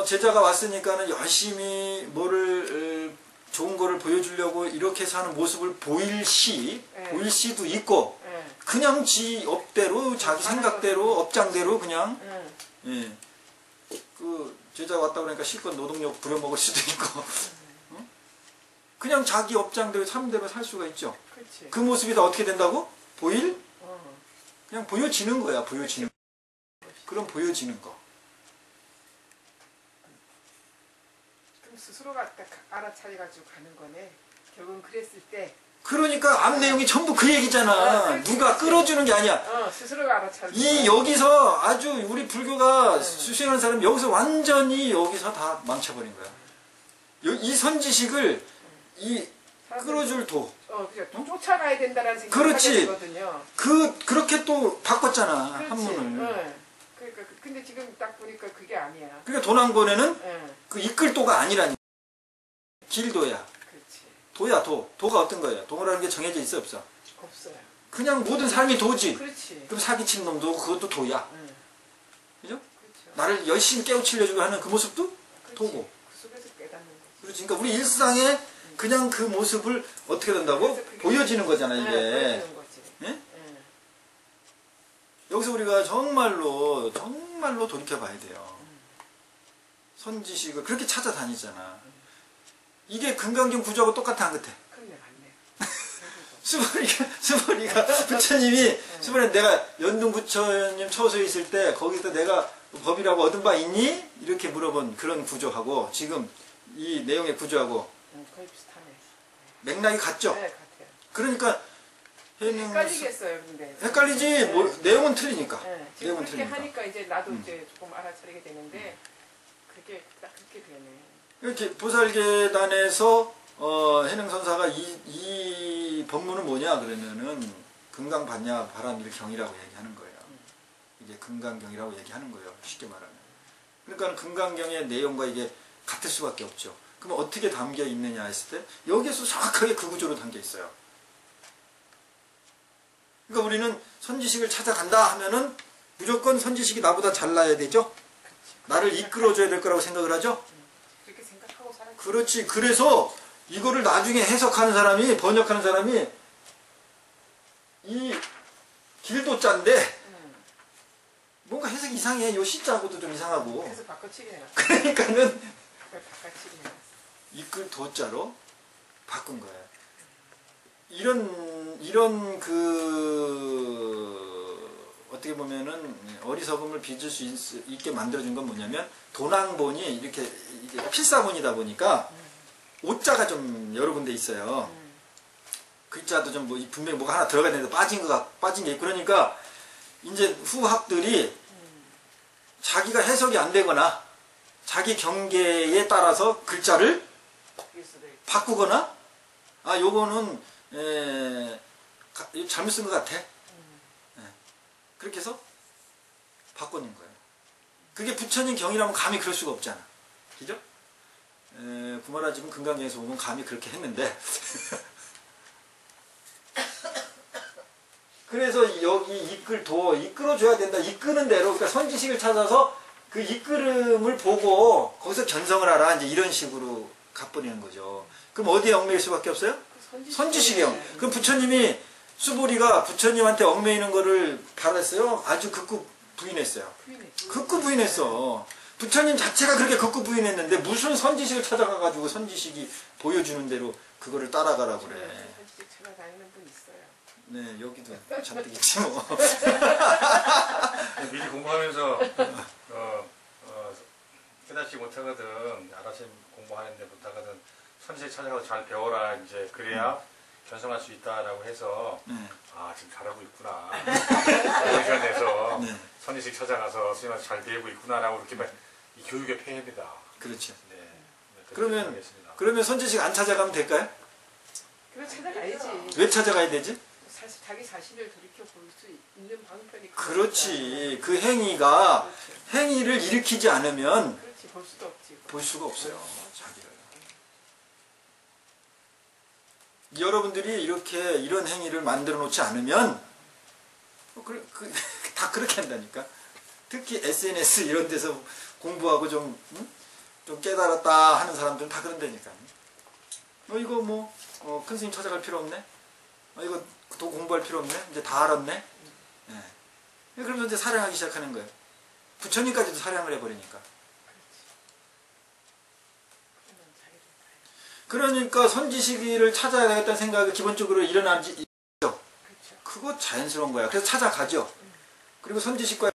S1: 제자가 왔으니까는 열심히 뭐를 좋은 거를 보여주려고 이렇게 사는 모습을 보일 시도 있고 그냥 지 업대로 자기 생각대로 업장대로 그냥 그 제자 왔다 그러니까 실컷 노동력 부려먹을 수도 있고 그냥 자기 업장대로 삶대로 살 수가 있죠. 그 모습이 다 어떻게 된다고? 그냥 보여지는 거야. 보여지는 그럼 보여지는 거.
S3: 그럼 스스로가 딱 알아차려가지고 가는 거네. 결국은 그랬을 때
S1: 그러니까 앞 내용이 전부 그 얘기잖아. 누가 끌어주는 게 아니야.
S3: 스스로가 알아차리고.
S1: 이 여기서 아주 우리 불교가 수행하는 사람이 여기서 완전히 여기서 다 망쳐버린 거야. 이 선지식을 이 끌어줄 도.
S3: 그죠. 쫓아가야 된다는 생각이
S1: 그렇지.
S3: 되거든요.
S1: 그렇게 또 바꿨잖아.
S3: 그렇지.
S1: 한문을.
S3: 그러니까 근데 지금 딱 보니까 그게 아니야.
S1: 그러니까 도난권에는
S3: 응.
S1: 그 이끌도가 아니라니. 길도야.
S3: 그렇지.
S1: 도야 도. 도가 어떤 거야? 도라는 게 정해져 있어 없어?
S3: 없어요.
S1: 그냥 모든 사람이 도지.
S3: 그렇지.
S1: 그럼 사기친 놈도 그것도 도야.
S3: 응.
S1: 그죠?
S3: 그렇죠.
S1: 나를 열심히 깨우치려고 하는 그 모습도
S3: 그렇지.
S1: 도고.
S3: 그 속에서 깨닫는 거지.
S1: 그렇지. 그러니까 우리 일상에 그냥 그 모습을 어떻게 된다고?
S3: 그래서 그게
S1: 보여지는 거잖아, 이게.
S3: 보여지는 거지.
S1: 예?
S3: 응.
S1: 여기서 우리가 정말로 돌이켜봐야 돼요. 선지식을 그렇게 찾아다니잖아. 이게 금강경 구조하고 똑같아, 안 같아?
S3: 그러네, 맞네.
S1: 수보리가 부처님이 수보리 내가 연등 부처님 처소에 있을 때 거기서 내가 법이라고 얻은 바 있니? 이렇게 물어본 그런 구조하고 지금 이 내용의 구조하고
S3: 거의 비슷하네.
S1: 맥락이 같죠?
S3: 네, 같아요.
S1: 그러니까
S3: 헷갈리겠어요, 근데.
S1: 헷갈리지 뭐 내용은 틀리니까.
S3: 네, 지금
S1: 내용은
S3: 그렇게
S1: 틀리니까.
S3: 하니까 이제 나도 이제 조금 알아차리게 되는데 그게 딱 그렇게 되네.
S1: 이렇게 보살계단에서 해능선사가 이 법문은 뭐냐 그러면은 금강반야 바람일경이라고 얘기하는 거예요. 이게 금강경이라고 얘기하는 거예요. 쉽게 말하면. 그러니까 금강경의 내용과 이게 같을 수밖에 없죠. 그럼 어떻게 담겨 있느냐 했을 때 여기에서 정확하게 그 구조로 담겨 있어요. 그러니까 우리는 선지식을 찾아간다 하면은 무조건 선지식이 나보다 잘나야 되죠. 나를 이끌어줘야 될 거라고 생각을 하죠.
S3: 그렇게 생각하고 살았지.
S1: 그렇지. 그래서 이거를 나중에 해석하는 사람이 번역하는 사람이 이 길도자인데 뭔가 해석이 이상해. 요 시자하고도 좀 이상하고.
S3: 그래서 바꿔치기 해놨어.
S1: 그러니까는
S3: 그걸 바꿔치기 해놨어.
S1: 이끌 도자로 바꾼 거예요. 이런 어떻게 보면은 어리석음을 빚을 수 있게 만들어준 건 뭐냐면 도난본이 이렇게 이게 필사본이다 보니까 오자가 좀 여러 군데 있어요. 글자도 좀 뭐 분명히 뭐가 하나 들어가야 되는데 빠진 게 있고 그러니까 이제 후학들이 자기가 해석이 안 되거나 자기 경계에 따라서 글자를 바꾸거나 요거는 잘못 쓴 것 같아. 그렇게 해서 바꾸는 거예요. 그게 부처님 경이라면 감히 그럴 수가 없잖아. 그죠? 구마라 지금 금강경에서 보면 감히 그렇게 했는데 그래서 여기 이끌어줘야 된다. 이끄는 대로 그러니까 선지식을 찾아서 그 이끌음을 보고 거기서 견성을 하라. 이제 이런 식으로 가버리는 거죠. 그럼 어디에 얽매일 수밖에 없어요? 선지식이요. 그럼 부처님이 수보리가 부처님한테 얽매이는 거를 바랐어요? 아주 극구 부인했어요. 극구 부인했어. 부처님 자체가 그렇게 극구 부인했는데 무슨 선지식을 찾아가가지고 선지식이 보여주는 대로 그거를 따라가라고 그래.
S3: 선지식 찾아다니는 분 있어요.
S1: 네, 여기도 잔뜩 있지 뭐.
S2: 미리 공부하면서 깨닫지 못하거든 알아서 공부하는데 못하거든 선지식 찾아가서 잘 배워라 이제 그래야 견성할 수 있다라고 해서 지금 잘하고 있구나 오디션에서
S1: 네.
S2: 선지식 찾아가서 스님한테 잘 배우고 있구나라고 이렇게 이 교육의 폐해입니다.
S1: 그렇죠.
S2: 네.
S1: 그러면 선지식 안 찾아가면 될까요?
S3: 그거 찾아가야지.
S1: 왜 찾아가야 되지?
S3: 사실 자기 자신을 돌이켜 볼 수 있는 방편이
S1: 그렇지. 그 행위가 행위를 일으키지 않으면
S3: 그렇지 볼 수도 없지.
S1: 볼 수가 없어요. 자기를. 여러분들이 이런 행위를 만들어 놓지 않으면 다 그렇게 한다니까. 특히 SNS 이런 데서 공부하고 좀 깨달았다 하는 사람들은 다 그런다니까. 이거 큰 스님 찾아갈 필요 없네. 이거 더 공부할 필요 없네. 이제 다 알았네. 네. 그러면서 이제 사량하기 시작하는 거예요. 부처님까지도 사량을 해버리니까. 그러니까 선지식을 찾아야겠다는 생각이 기본적으로 일어나지 있죠. 그거 자연스러운 거야. 그래서 찾아가죠. 그리고 선지식과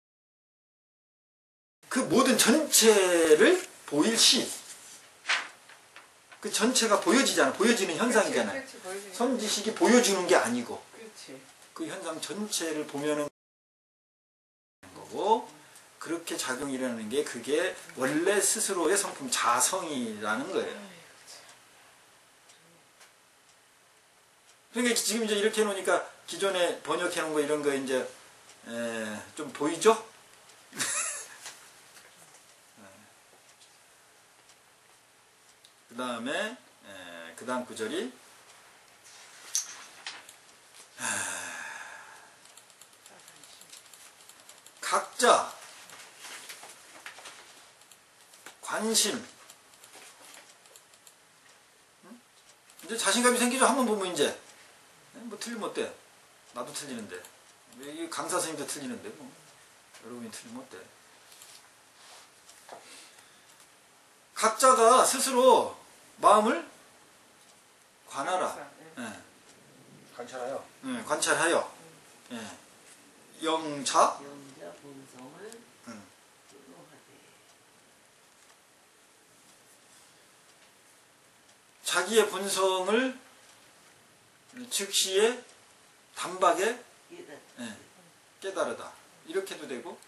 S1: 그 모든 전체를 보일 시 그 전체가 보여지잖아. 보여지는 현상이잖아.
S3: 그렇지, 보여지는
S1: 선지식이 보여주는 게 아니고
S3: 그렇지.
S1: 그 현상 전체를 보면은 거고 그렇게 작용이 일어나는 게 그게 원래 스스로의 성품 자성이라는 거예요. 그러니까 지금 이제 이렇게 해놓으니까 기존에 번역해놓은 거 이런 거 이제 좀 보이죠? 그 다음에 그 다음 구절이 각자 관심 이제 자신감이 생기죠. 한번 보면 이제 뭐 틀리면 어때? 나도 틀리는데 이 강사 선생님도 틀리는데 뭐 여러분이 틀리면 어때? 각자가 스스로 마음을 관하라. 예.
S2: 관찰하여.
S1: 관찰하여. 예. 영자.
S4: 영자 본성을 분노하되.
S1: 자기의 본성을 즉시에 단박에 깨달으다. 이렇게도 되고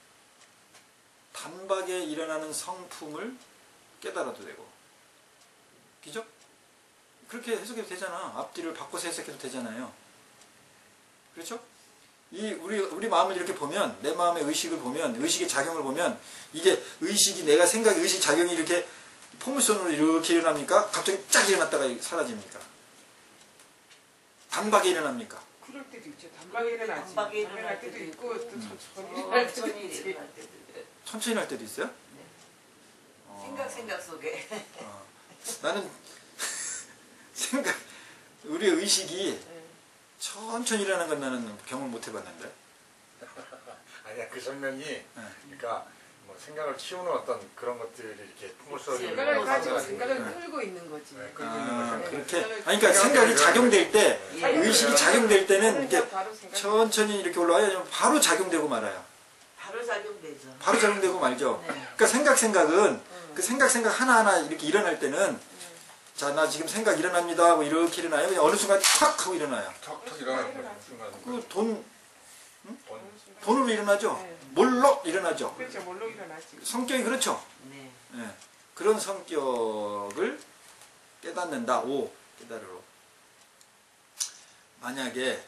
S1: 단박에 일어나는 성품을 깨달아도 되고. 그죠? 그렇게 해석해도 되잖아. 앞뒤를 바꿔서 해석해도 되잖아요. 그렇죠? 우리 마음을 이렇게 보면, 내 마음의 의식을 보면, 의식의 작용을 보면, 이게 의식이, 내가 생각의 의식 작용이 이렇게 포물선으로 이렇게 일어납니까? 갑자기 쫙 일어났다가 사라집니까? 단박에 일어납니까?
S3: 그럴 때도 있죠. 단박에 일어나지.
S4: 단박에
S3: 일어날 때도 있고 또 천천히
S4: 일어날
S3: 일어날 때도 있지.
S1: 천천히 날 때도 있어요?
S4: 생각 속에.
S1: 나는 우리의 의식이 천천히 일어나는 건 나는 경험을 못 해봤는데.
S2: 아니야, 그 설명이 그러니까 뭐 생각을 키우는 어떤 그런 것들이 이렇게 풍물소리
S3: 생각을 가지고 생각을 끌고 있는 거지.
S1: 그렇게. 그러니까 생각이 작용될 때, 의식이 작용될 때는 이렇게 천천히 이렇게 올라와요. 아니면 바로 작용되고 말아요.
S4: 바로 작용되죠.
S1: 바로 작용되고 말죠.
S4: 네.
S1: 그러니까 생각은 그 생각 하나하나 이렇게 일어날 때는 자, 나 지금 생각 일어납니다 하고 이렇게 일어나요. 어느 순간 탁 하고 일어나요.
S2: 턱턱 일어나는 거죠. 순간.
S1: 그 돈으로
S2: 돈.
S1: 일어나죠.
S3: 네.
S1: 뭘로 일어나죠.
S3: 그렇죠. 뭘로 일어나지.
S1: 성격이 그렇죠.
S4: 네.
S1: 예. 그런 성격을 깨닫는다. 깨달으러. 만약에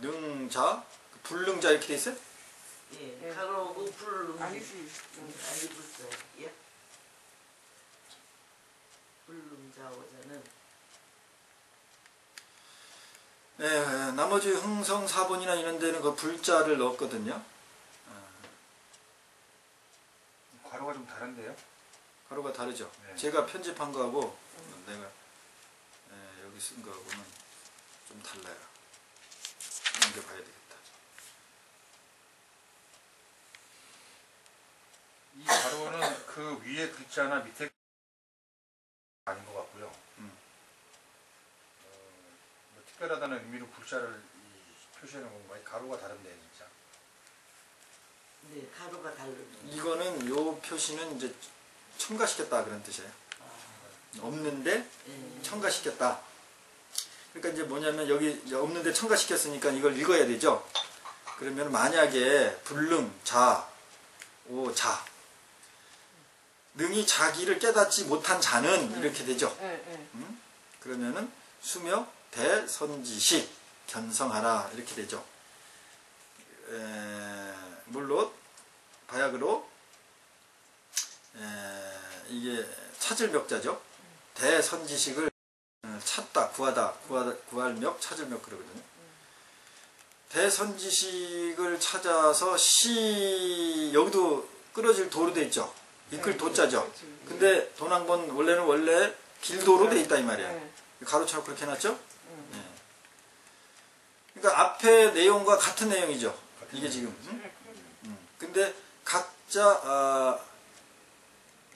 S1: 능자, 불능자 이렇게 돼 있어요?
S4: 예. 가로고 불능.
S3: 아니지.
S4: 아니 불자. 예. 불능자오자는
S1: 나머지 흥성 4번이나 이런 데는 그 불자를 넣었거든요.
S2: 괄호가 좀 다른데요?
S1: 가로가 다르죠.
S2: 네.
S1: 제가 편집한 거하고 내가 여기 쓴 거하고는 좀 달라요. 넘겨봐야 되겠다.
S2: 이 괄호는 그 위에 글자나 밑에 아닌 것 같고요. 뭐 특별하다는 의미로 불자를 표시하는 건가요? 가로가 다른데 진짜.
S4: 네, 가로가 다르죠.
S1: 이거는 요 표시는 이제 첨가시켰다 그런 뜻이에요. 없는데 첨가시켰다. 그러니까 이제 뭐냐면 여기 없는데 첨가시켰으니까 이걸 읽어야 되죠. 그러면 만약에 불능, 자, 자 능히 자기를 깨닫지 못한 자는 이렇게 되죠. 그러면은 수며 대선지식 견성하라 이렇게 되죠. 물론 바약으로 이게 찾을 멱자죠. 대선지식을 찾다, 구할 멱, 찾을 멱 그러거든요. 대선지식을 찾아서 여기도 끌어질 도로 돼 있죠. 이끌 도자죠. 근데 도낭본 원래 길도로 돼 있다 이 말이야. 가로쳐놓고 그렇게 해놨죠. 그러니까 앞에 내용과 같은 내용이죠. 이게 지금. 근데 각자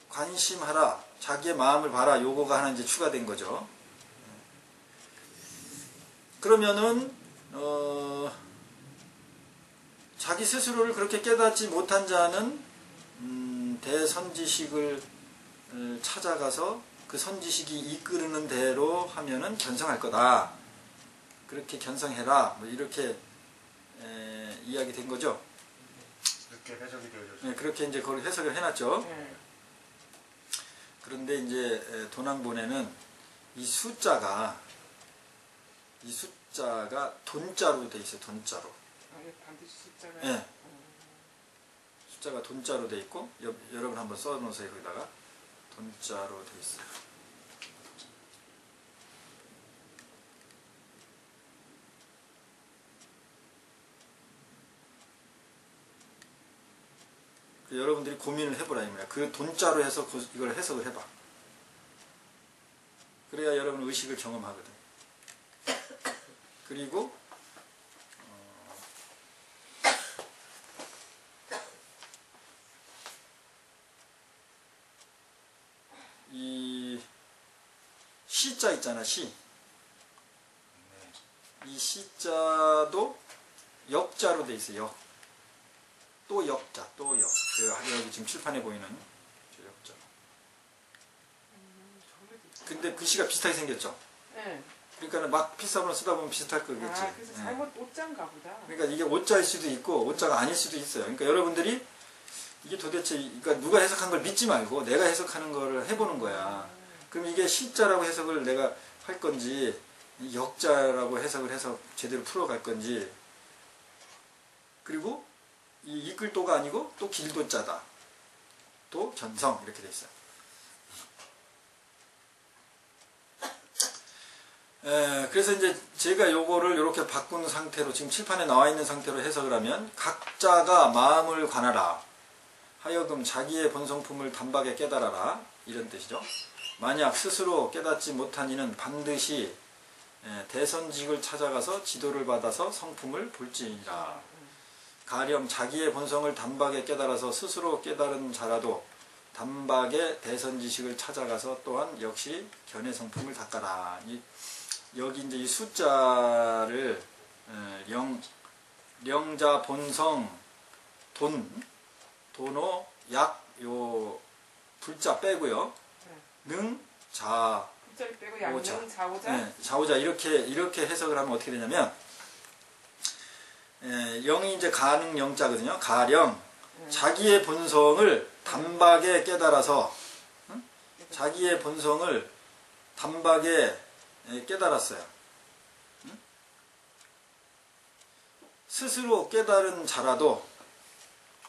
S1: 관심하라, 자기의 마음을 봐라. 요거가 하나 이제 추가된 거죠. 그러면은 자기 스스로를 그렇게 깨닫지 못한 자는 대선지식을 찾아가서 그 선지식이 이끄는 대로 하면은 견성할 거다. 그렇게 견성해라. 뭐 이렇게 이야기 된 거죠.
S2: 이렇게 해석이 되어졌어요.
S1: 네, 그렇게 이제 그걸 해석을 해놨죠.
S3: 네.
S1: 그런데 이제 도낭본에는 이 숫자가 돈자로 돼 있어요. 돈자로.
S3: 이게 반드시 숫자가.
S1: 네. 숫자가 돈자로 돼 있고 여러분 한번 써놓으세요. 거기다가 돈자로 돼 있어요. 여러분들이 고민을 해보라 이 말이야. 그 돈자로 해서 이걸 해석을 해봐. 그래야 여러분 의식을 경험하거든. 그리고 이 시자 있잖아. 시. 이 시자도 역자로 돼 있어요. 역. 또 역자, 또 역. 여기 지금 칠판에 보이는 저 역자. 근데 글씨가 비슷하게 생겼죠?
S3: 네.
S1: 그러니까 막 필사본을 쓰다 보면 비슷할 거겠지.
S3: 그래서 잘못 옷자인가 보다.
S1: 그러니까 이게 옷자일 수도 있고 옷자가 아닐 수도 있어요. 그러니까 여러분들이 이게 도대체 그러니까 누가 해석한 걸 믿지 말고 내가 해석하는 거를 해보는 거야. 그럼 이게 시자라고 해석을 내가 할 건지 역자라고 해석을 해서 제대로 풀어갈 건지 그리고 이 이끌도가 아니고 또 길도자다. 또 견성 이렇게 돼 있어요. 그래서 이제 제가 요거를 이렇게 바꾼 상태로 지금 칠판에 나와 있는 상태로 해석을 하면 각자가 마음을 관하라 하여금 자기의 본성품을 단박에 깨달아라 이런 뜻이죠. 만약 스스로 깨닫지 못한 이는 반드시 대선직을 찾아가서 지도를 받아서 성품을 볼지니라. 가령 자기의 본성을 단박에 깨달아서 스스로 깨달은 자라도 단박에 대선지식을 찾아가서 또한 역시 견해 성품을 닦아라. 여기 이제 이 숫자를 령자 본성 돈호 약 요 불자 빼고요. 능 자
S3: 불자를 빼고 양능 좌우자.
S1: 네, 좌우자 이렇게 해석을 하면 어떻게 되냐면 영이 이제 가능 영자거든요. 가령 자기의 본성을 단박에 깨달아서 자기의 본성을 단박에 깨달았어요. 스스로 깨달은 자라도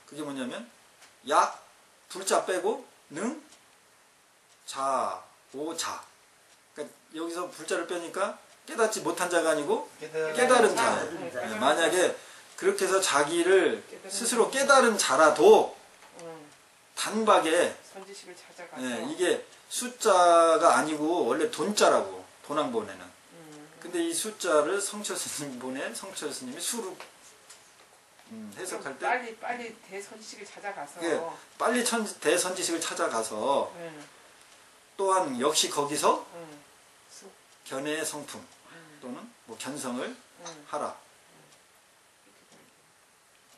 S1: 그게 뭐냐면 약 불자 빼고 능 자 오자. 그러니까 여기서 불자를 빼니까 깨닫지 못한 자가 아니고 깨달은 자. 네, 만약에 그렇게 해서 자기를 스스로 깨달은 자라도 단박에
S3: 선지식을 찾아가서
S1: 이게 숫자가 아니고 원래 돈자라고 도낭본에는. 근데 이 숫자를 성철 스님 본에 성철 스님이 수로 해석할 때
S3: 빨리 대선지식을 찾아가서
S1: 빨리 대선지식을 찾아가서 또한 역시 거기서 견해의 성품 또는 뭐 견성을 하라.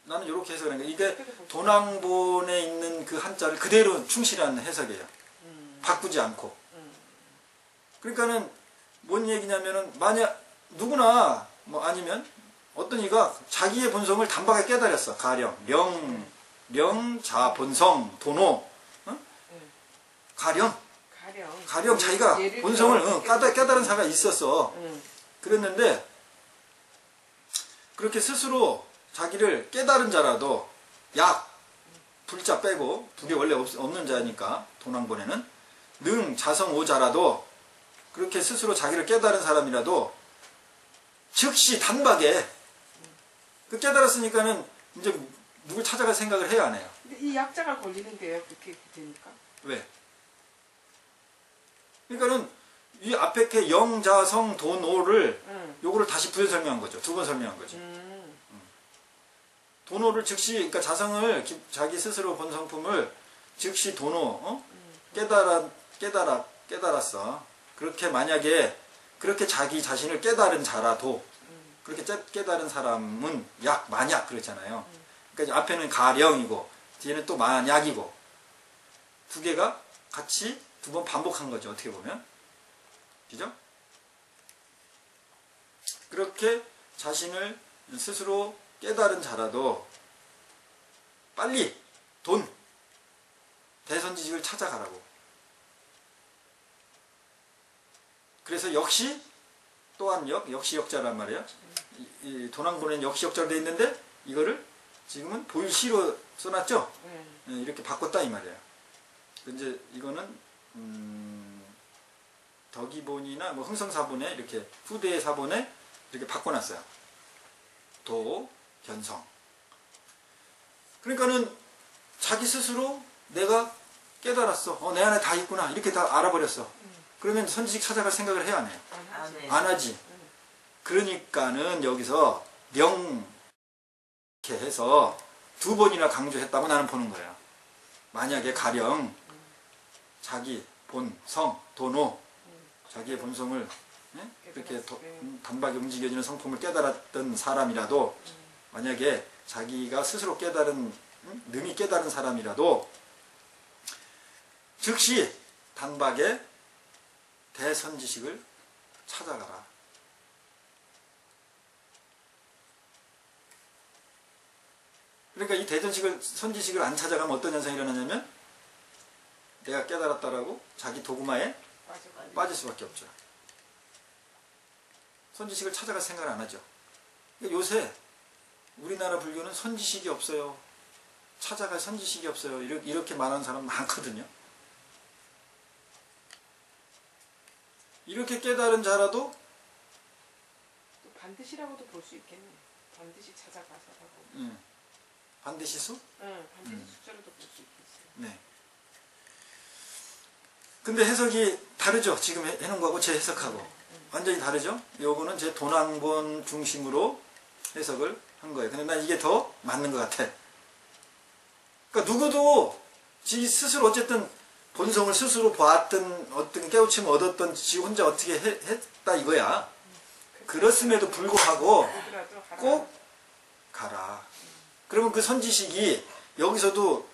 S1: 나는 이렇게 해석을 하는 거예요. 이게 도낭본에 있는 그 한자를 그대로 충실한 해석이에요. 바꾸지 않고. 그러니까는 뭔 얘기냐면은 만약 누구나 뭐 아니면 어떤 이가 자기의 본성을 단박에 깨달았어. 가령 명자 본성 도노 가령 자기가 본성을 깨달은 사가 있었어. 그랬는데 그렇게 스스로 자기를 깨달은 자라도 약 불자 빼고 두 개 원래 없는 자니까 도낭본에는 능 자성 오자라도 그렇게 스스로 자기를 깨달은 사람이라도 즉시 단박에 그 깨달았으니까는 이제 누굴 찾아갈 생각을 해야 안 해요.
S3: 근데 이 약자가 걸리는데요. 그렇게 되니까.
S1: 왜? 그러니까는 이 앞에 게 영자성 도노를 요거를 다시 부연 설명한 거죠. 두 번 설명한 거죠. 도노를 즉시 그러니까 자성을 자기 스스로 본 성품을 즉시 도노 깨달았어. 그렇게 만약에 그렇게 자기 자신을 깨달은 자라도 그렇게 깨달은 사람은 만약 그렇잖아요. 그러니까 앞에는 가령이고 뒤에는 또 만약이고 두 개가 같이 두 번 반복한 거죠. 어떻게 보면. 그죠? 그렇게 자신을 스스로 깨달은 자라도 빨리 돈, 대선지식을 찾아가라고. 그래서 역시 또한 역시 역자란 말이에요. 이 도난보는 역시 역자로 되어 있는데 이거를 지금은 보일시로 써놨죠. 이렇게 바꿨다 이 말이에요. 이제 이거는 덕이본이나 뭐 흥성사본에 이렇게 후대의 사본에 이렇게 바꿔놨어요. 도, 견성. 그러니까는 자기 스스로 내가 깨달았어. 내 안에 다 있구나. 이렇게 다 알아버렸어. 그러면 선지식 찾아갈 생각을 해야 안 해요? 안 하지. 그러니까는 여기서 명 이렇게 해서 두 번이나 강조했다고 나는 보는 거예요. 만약에 가령 자기 본, 성, 도노 자기의 본성을 이렇게 단박에 움직여지는 성품을 깨달았던 사람이라도 만약에 자기가 스스로 깨달은 능히 깨달은 사람이라도 즉시 단박에 대선지식을 찾아가라. 그러니까 이 선지식을 안 찾아가면 어떤 현상이 일어나냐면 내가 깨달았다라고 자기 도구마에 빠질 수밖에 없죠. 선지식을 찾아갈 생각을 안 하죠. 그러니까 요새 우리나라 불교는 선지식이 없어요. 찾아갈 선지식이 없어요. 이렇게 말하는 사람 많거든요. 이렇게 깨달은 자라도
S3: 또 반드시라고도 볼 수 있겠네. 반드시 찾아가서라고.
S1: 반드시 수?
S3: 응, 반드시 숫자로도 볼 수 있겠어요.
S1: 네. 근데 해석이 다르죠. 지금 해놓은 거하고 제 해석하고. 완전히 다르죠. 요거는 제 도난본 중심으로 해석을 한 거예요. 근데 난 이게 더 맞는 것 같아. 그러니까 누구도 지 스스로 어쨌든 본성을 스스로 보았던 어떤 깨우침을 얻었던 지 혼자 어떻게 했다 이거야. 그렇음에도 불구하고 꼭 가라. 그러면 그 선지식이 여기서도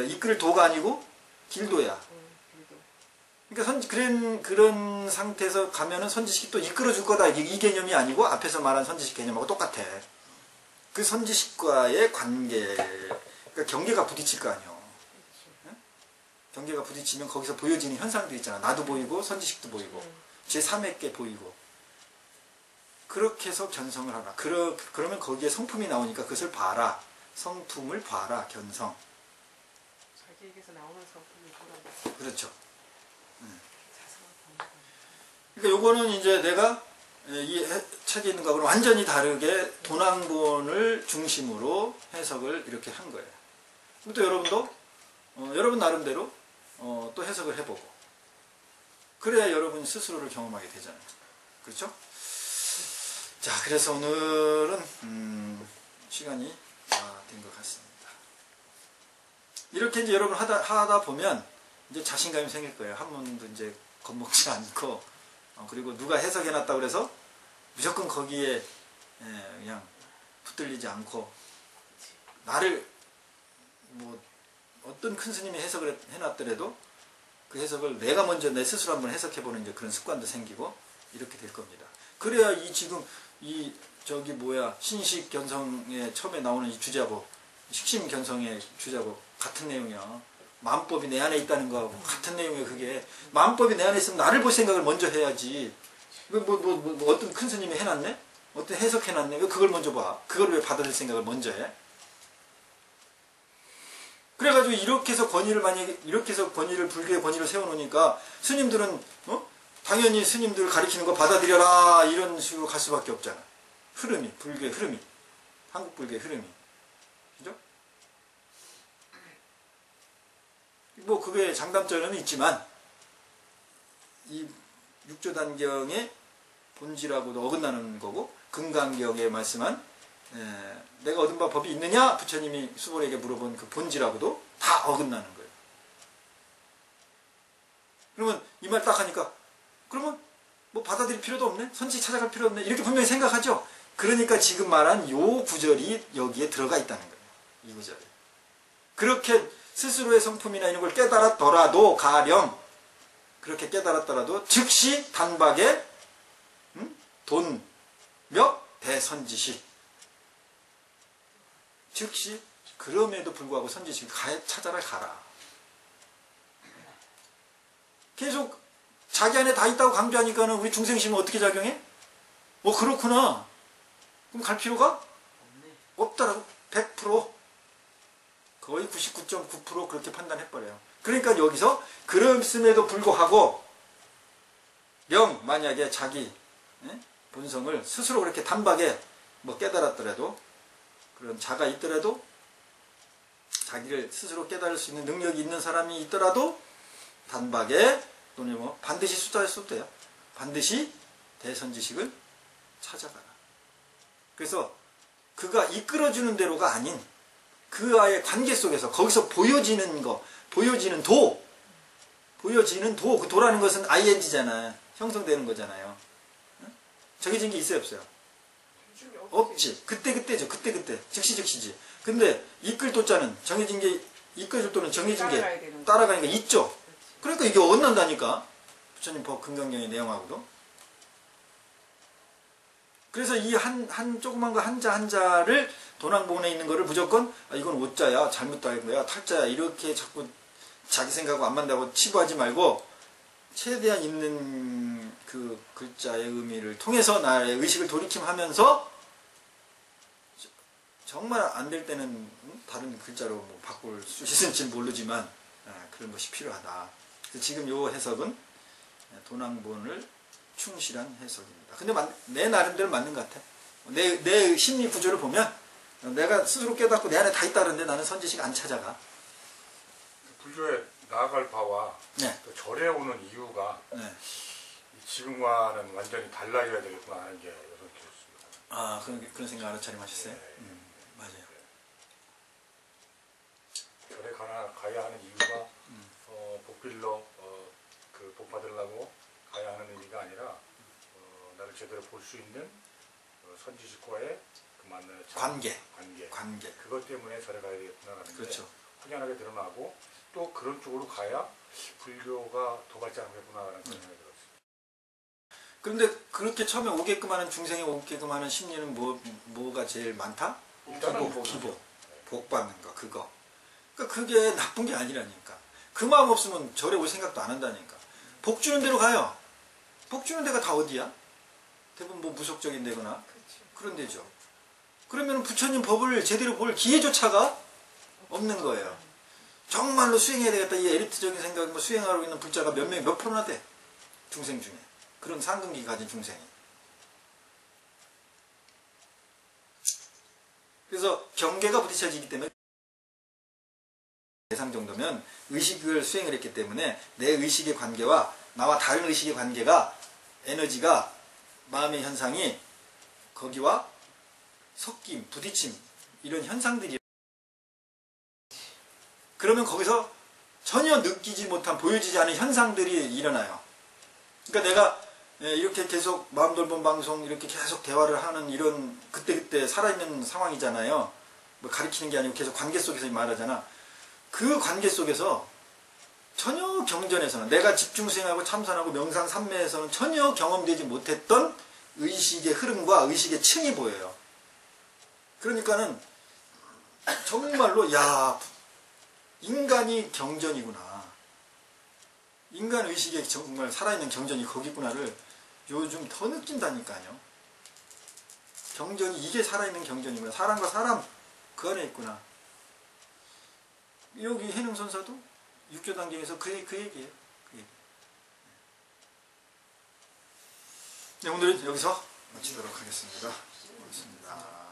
S1: 이끌 도가 아니고 길도야. 그러니까 그런 상태에서 가면은 선지식이 또 이끌어줄 거다. 이 개념이 아니고 앞에서 말한 선지식 개념하고 똑같아. 그 선지식과의 관계, 그러니까 경계가 부딪힐 거 아니에요. 경계가 부딪히면 거기서 보여지는 현상도 있잖아. 나도 보이고 선지식도 보이고 제3의께 보이고 그렇게 해서 견성을 하라. 그러면 거기에 성품이 나오니까 그것을 봐라. 성품을 봐라. 견성.
S3: 자기에게서 나오는 성품이 보라.
S1: 그렇죠. 그러니까 요거는 이제 내가 이 책에 있는 거하고는 완전히 다르게 도난본을 중심으로 해석을 이렇게 한 거예요. 또 여러분도 여러분 나름대로 또 해석을 해보고 그래야 여러분 스스로를 경험하게 되잖아요. 그렇죠? 자, 그래서 오늘은 시간이 다 된 것 같습니다. 이렇게 이제 여러분 하다 보면 이제 자신감이 생길 거예요. 한 번도 이제 겁먹지 않고 그리고 누가 해석해놨다고 그래서 무조건 거기에 그냥 붙들리지 않고 나를 뭐 어떤 큰 스님이 해석을 해놨더라도 그 해석을 내가 먼저 내 스스로 한번 해석해보는 이제 그런 습관도 생기고 이렇게 될 겁니다. 그래야 지금 신식 견성에 처음에 나오는 이 주자보, 식심 견성의 주자보 같은 내용이야. 마음법이 내 안에 있다는 거하고 같은 내용이에요. 그게 마음법이 내 안에 있으면 나를 볼 생각을 먼저 해야지. 어떤 큰 스님이 해놨네? 어떤 해석해놨네? 왜 그걸 먼저 봐? 그걸 왜 받아들일 생각을 먼저 해? 그래가지고 이렇게 해서 불교의 권위를 세워놓으니까 스님들은 당연히 스님들 가리키는 거 받아들여라 이런 식으로 갈 수밖에 없잖아. 불교의 흐름이, 한국 불교의 흐름이, 그죠? 뭐 그게 장단점은 있지만 이 육조단경의 본질하고도 어긋나는 거고 금강경에 말씀한 내가 얻은 바 법이 있느냐 부처님이 수보에게 물어본 그 본질하고도 다 어긋나는 거예요. 그러면 이 말 딱 하니까 그러면 뭐 받아들일 필요도 없네? 선지식 찾아갈 필요 없네? 이렇게 분명히 생각하죠? 그러니까 지금 말한 요 구절이 여기에 들어가 있다는 거예요. 이 구절이. 그렇게 스스로의 성품이나 이런 걸 깨달았더라도 가령 그렇게 깨달았더라도 즉시 단박에 돈 몇 대선지식 즉시 그럼에도 불구하고 선지식을 찾아라 가라. 계속 자기 안에 다 있다고 강조하니까는 우리 중생심은 어떻게 작용해? 그렇구나. 그럼 갈 필요가 없다라고 100% 거의 99.9% 그렇게 판단해버려요. 그러니까 여기서 그랬음에도 불구하고 만약에 자기 본성을 스스로 그렇게 단박에 깨달았더라도 그런 자가 있더라도 자기를 스스로 깨달을 수 있는 능력이 있는 사람이 있더라도 단박에 또는 반드시 숫자에 써도 돼요. 반드시 대선지식을 찾아가라. 그래서 그가 이끌어주는 대로가 아닌 그와의 관계 속에서 거기서 보여지는 거, 보여지는 도, 그 도라는 것은 ing잖아. 형성되는 거잖아요. 정해진 게 있어요, 없어요? 없지. 그때죠. 그때. 즉시지. 근데 이끌 도자는 정해진 게, 이끌 도는 정해진 게 따라가는 게 있죠. 그러니까 이게 엇난다니까. 부처님 법 금강경의 내용하고도. 그래서 이 조그만 거 한자를 도낭본에 있는 거를 무조건 이건 오자야, 잘못 따인 거야, 탈자야 이렇게 자꾸 자기 생각하고 안 맞는다고 치부하지 말고 최대한 있는 그 글자의 의미를 통해서 나의 의식을 돌이킴하면서 정말 안 될 때는 다른 글자로 바꿀 수 있을지 모르지만 그런 것이 필요하다. 그래서 지금 이 해석은 도낭본을 충실한 해석입니다. 근데 내 나름대로 맞는 것 같아. 내 심리 구조를 보면 내가 스스로 깨닫고 내 안에 다 있다는데 나는 선지식 안 찾아가.
S2: 불교에 나아갈 바와 또 절에 오는 이유가 지금과는 완전히 달라져야 되겠구나 하는 게 여성 기였습니다.
S1: 그런 생각 알아차림하셨어요? 맞아요.
S2: 절에 가야 하는 이유가 복빌러 그 복 받으려고 가야 하는 의미가 아니라 나를 제대로 볼 수 있는 선지식과의 그 만나는 관계 그것 때문에 절에 가야 되겠구나라는
S1: 그렇죠.
S2: 게 확연하게 드러나고 또 그런 쪽으로 가야 불교가 더 발전하겠구나라는 생각이 들었어요.
S1: 그런데 그렇게 처음에 오게끔 하는 중생에 오게끔 하는 심리는 뭐가 제일 많다?
S2: 일단은
S1: 기본. 복 받는 거 그거. 그러니까 그게 나쁜 게 아니라니까. 그 마음 없으면 절에 올 생각도 안 한다니까. 복 주는 데로 가요. 복 주는 데가 다 어디야? 대부분 무속적인 데거나 그런 데죠. 그러면 부처님 법을 제대로 볼 기회조차가 없는 거예요. 정말로 수행해야 되겠다. 이 에리트적인 생각이 수행하고 있는 불자가 몇 프로나 돼? 중생 중에. 그런 상근기 가진 중생이. 그래서 경계가 부딪혀지기 때문에 대상 정도면 의식을 수행을 했기 때문에 내 의식의 관계와 나와 다른 의식의 관계가 에너지가 마음의 현상이 거기와 섞임, 부딪힘 이런 현상들이 그러면 거기서 전혀 느끼지 못한 보여지지 않은 현상들이 일어나요. 그러니까 내가 이렇게 계속 마음 돌봄 방송 이렇게 계속 대화를 하는 이런 그때그때 살아있는 상황이잖아요. 가리키는 게 아니고 계속 관계 속에서 말하잖아. 그 관계 속에서 전혀 경전에서는 내가 집중수행하고 참선하고 명상 삼매에서는 전혀 경험되지 못했던 의식의 흐름과 의식의 층이 보여요. 그러니까는 정말로 인간이 경전이구나. 인간 의식의 정말 살아있는 경전이 거기 있구나를 요즘 더 느낀다니까요. 경전이 이게 살아있는 경전이구나. 사람과 사람 그 안에 있구나. 여기 해능선사도 육조단경에서 그 얘기예요. 네, 오늘은 여기서 마치도록 하겠습니다. 고맙습니다.